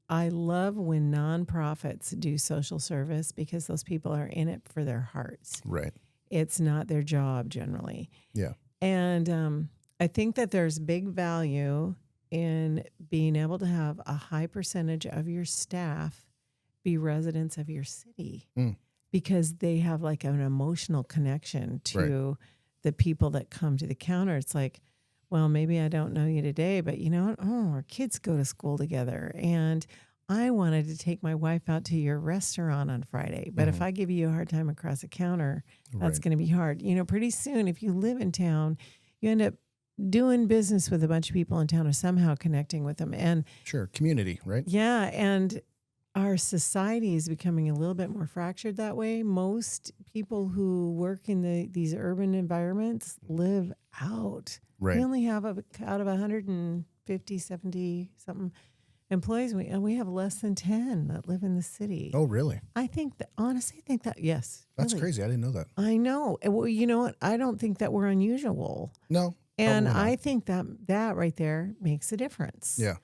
I love when nonprofits do social service because those people are in it for their hearts. Right. It's not their job generally. Yeah. And I think that there's big value in being able to have a high percentage of your staff be residents of your city because they have like an emotional connection to the people that come to the counter. It's like, well, maybe I don't know you today, but you know what? Oh, our kids go to school together. And I wanted to take my wife out to your restaurant on Friday. But if I give you a hard time across the counter, that's going to be hard. Pretty soon, if you live in town, you end up doing business with a bunch of people in town or somehow connecting with them. And Sure. Community, right? yeah, and our society is becoming a little bit more fractured that way. Most people who work in these urban environments live out. Right. We only have out of 150, 70 something employees, we have less than 10 that live in the city. Oh, really? Honestly, I think that, yes. That's really. crazy. I didn't know that. I know. Well, you know what? I don't think that we're unusual. No. And probably not. I think that right there makes a difference. Yeah.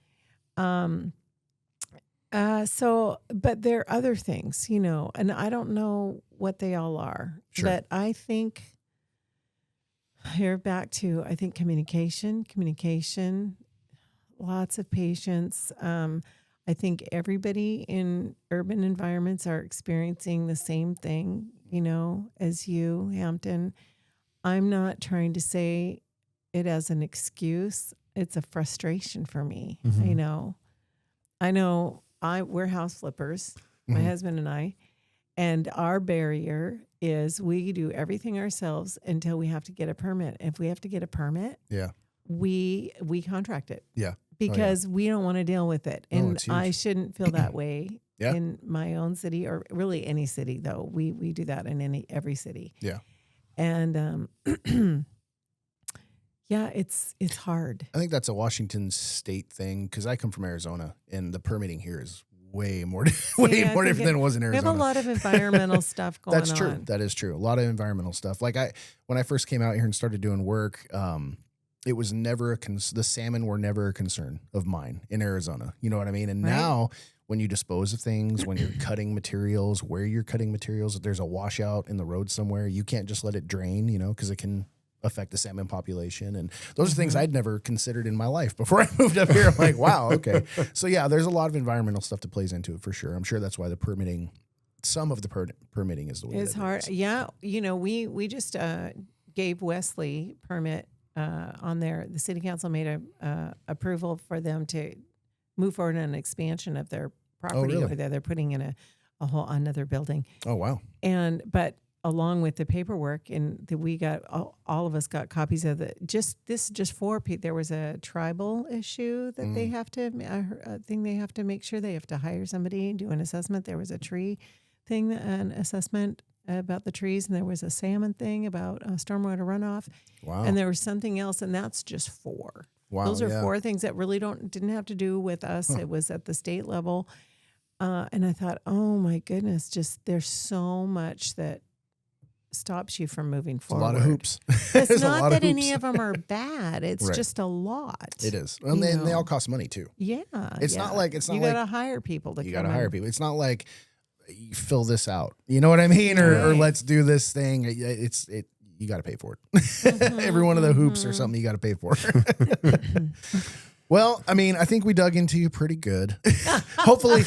But there are other things, and I don't know what they all are. Sure. But I think here back to, I think communication, lots of patience. I think everybody in urban environments are experiencing the same thing, as you, Hampton. I'm not trying to say it as an excuse. It's a frustration for me. Mm-hmm. I know we're house flippers, my husband and I, and our barrier is we do everything ourselves until we have to get a permit. If we have to get a permit, Yeah. we contract it Yeah. because we don't want to deal with it. No, And it's huge. I shouldn't feel that way Yeah. in my own city or really any city, though. We do that in every city. Yeah. And yeah, it's hard. I think that's a Washington state thing because I come from Arizona and the permitting here is way more different than it was in We Arizona. have a lot of environmental stuff going on. That's true. That is true. A lot of environmental stuff. Like when I first came out here and started doing work, it was never the salmon were never a concern of mine in Arizona. You know what I mean? And Right. now when you dispose of things, when you're cutting materials, where you're cutting materials, if there's a washout in the road somewhere, you can't just let it drain, you know, because it can affect the salmon population. And those are things I'd never considered in my life before I moved up here. I'm like, wow, okay. So yeah, there's a lot of environmental stuff that plays into it for sure. I'm sure that's why the permitting, some of the permitting is the way It's that it hard. is. Yeah. You know, we just gave Wesley permit on there. The city council made a approval for them to move forward on an expansion of their property really? over there. They're putting in another building. Oh, wow. But along with the paperwork, and we got all of us got copies of just for people. There was a tribal issue that they have to a thing they have to make sure they have to hire somebody and do an assessment. There was a tree thing, an assessment about the trees, and there was a salmon thing about stormwater runoff. Wow. And there was something else, and that's just 4. Wow, Those are yeah. 4 things that really didn't have to do with us. It was at the state level. And I thought, oh my goodness, just there's so much that stops you from moving It's a forward. lot of hoops. It's There's a not lot that of any hoops. of them are bad. It's Right. just a lot. It is. And they all cost money too. Yeah. It's not like you gotta hire people to you come got to hire in. people. It's not like you fill this out. You know what I mean? Or Right. let's do this thing. You got to pay for it. Every one of the hoops or something you got to pay for. Well, I mean, I think we dug into you pretty good. Hopefully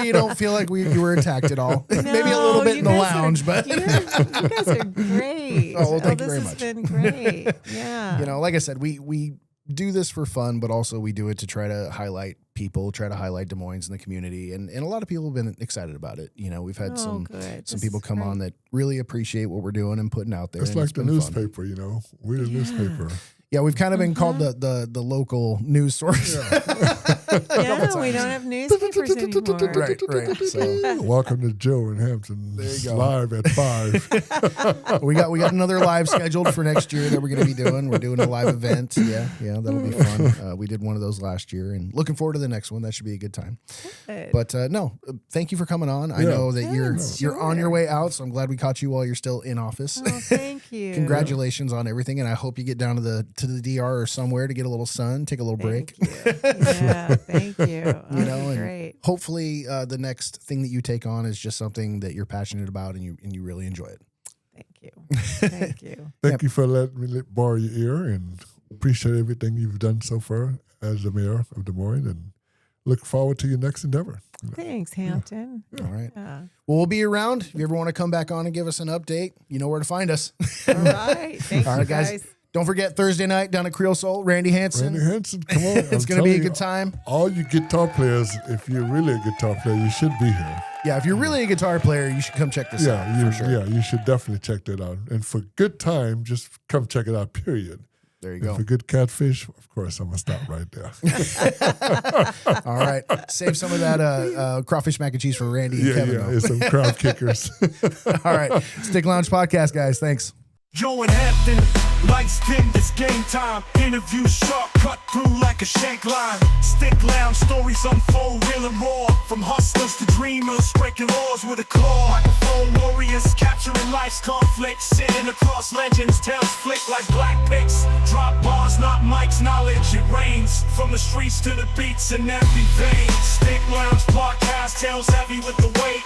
you don't feel like you were attacked at all. Maybe a little No, bit you in the guys lounge, are- but you guys are great. Oh, well, thank you very this much. has been great. Yeah. you know, like I said, we do this for fun, but also we do it to try to highlight people, try to highlight Des Moines in the community, and a lot of people have been excited about it. You know, we've had some good. some This people is come on great. that really appreciate what we're doing and putting out there. It's and like the been fun. newspaper, you know. We're the newspaper. Yeah, we've kind of been called the local news source. Yeah, we don't have newspapers anymore. right. So Welcome to Joe in Hampton. There you go. Live at 5. we got another live scheduled for next year that we're going to be doing. We're doing a live event. Yeah, that'll be fun. We did one of those last year, and looking forward to the next one. That should be a good time. Good. But thank you for coming on. I Yeah. know that you're sure. on your way out, so I'm glad we caught you while you're still in office. Oh, thank you. Congratulations on everything, and I hope you get down to the DR or somewhere to get a little sun, take a little break. Thank you. Yeah, thank you. Oh, You know, and great. hopefully the next thing that you take on is just something that you're passionate about and you really enjoy it. Thank you. Thank you. Thank you for letting me borrow your ear, and appreciate everything you've done so far as the mayor of Des Moines, and look forward to your next endeavor. Thanks, Hampton. All right. Yeah. Well, we'll be around. If you ever want to come back on and give us an update, you know where to find us. All right. Thank All you, right, guys. Don't forget Thursday night down at Creole Soul, Randy Hansen. Randy Hansen, come on. It's I'm going to be a telling good you, time. All you guitar players, if you're really a guitar player, you should be here. Yeah, if you're really a guitar player, you should come check this out. You should definitely check that out. And for good time, just come check it out, period. There you And go. for good catfish, of course, I'm going to stop right there. All right. Save some of that crawfish mac and cheese for Randy and Kevin. though. It's some crowd kickers. All right. Stick Lounge Podcast, guys. Thanks. Joe and Hampton, lights dim, it's game time. Interview sharp, cut through like a shank line. Stick lounge, stories unfold, real and raw. From hustlers to dreamers, breaking laws with a claw. Microphone warriors, capturing life's conflict. Sitting across legends, tales flick like black picks. Drop bars, not mics, knowledge, it rains. From the streets to the beats in every vein. Stick lounge podcast, tales heavy with the weight.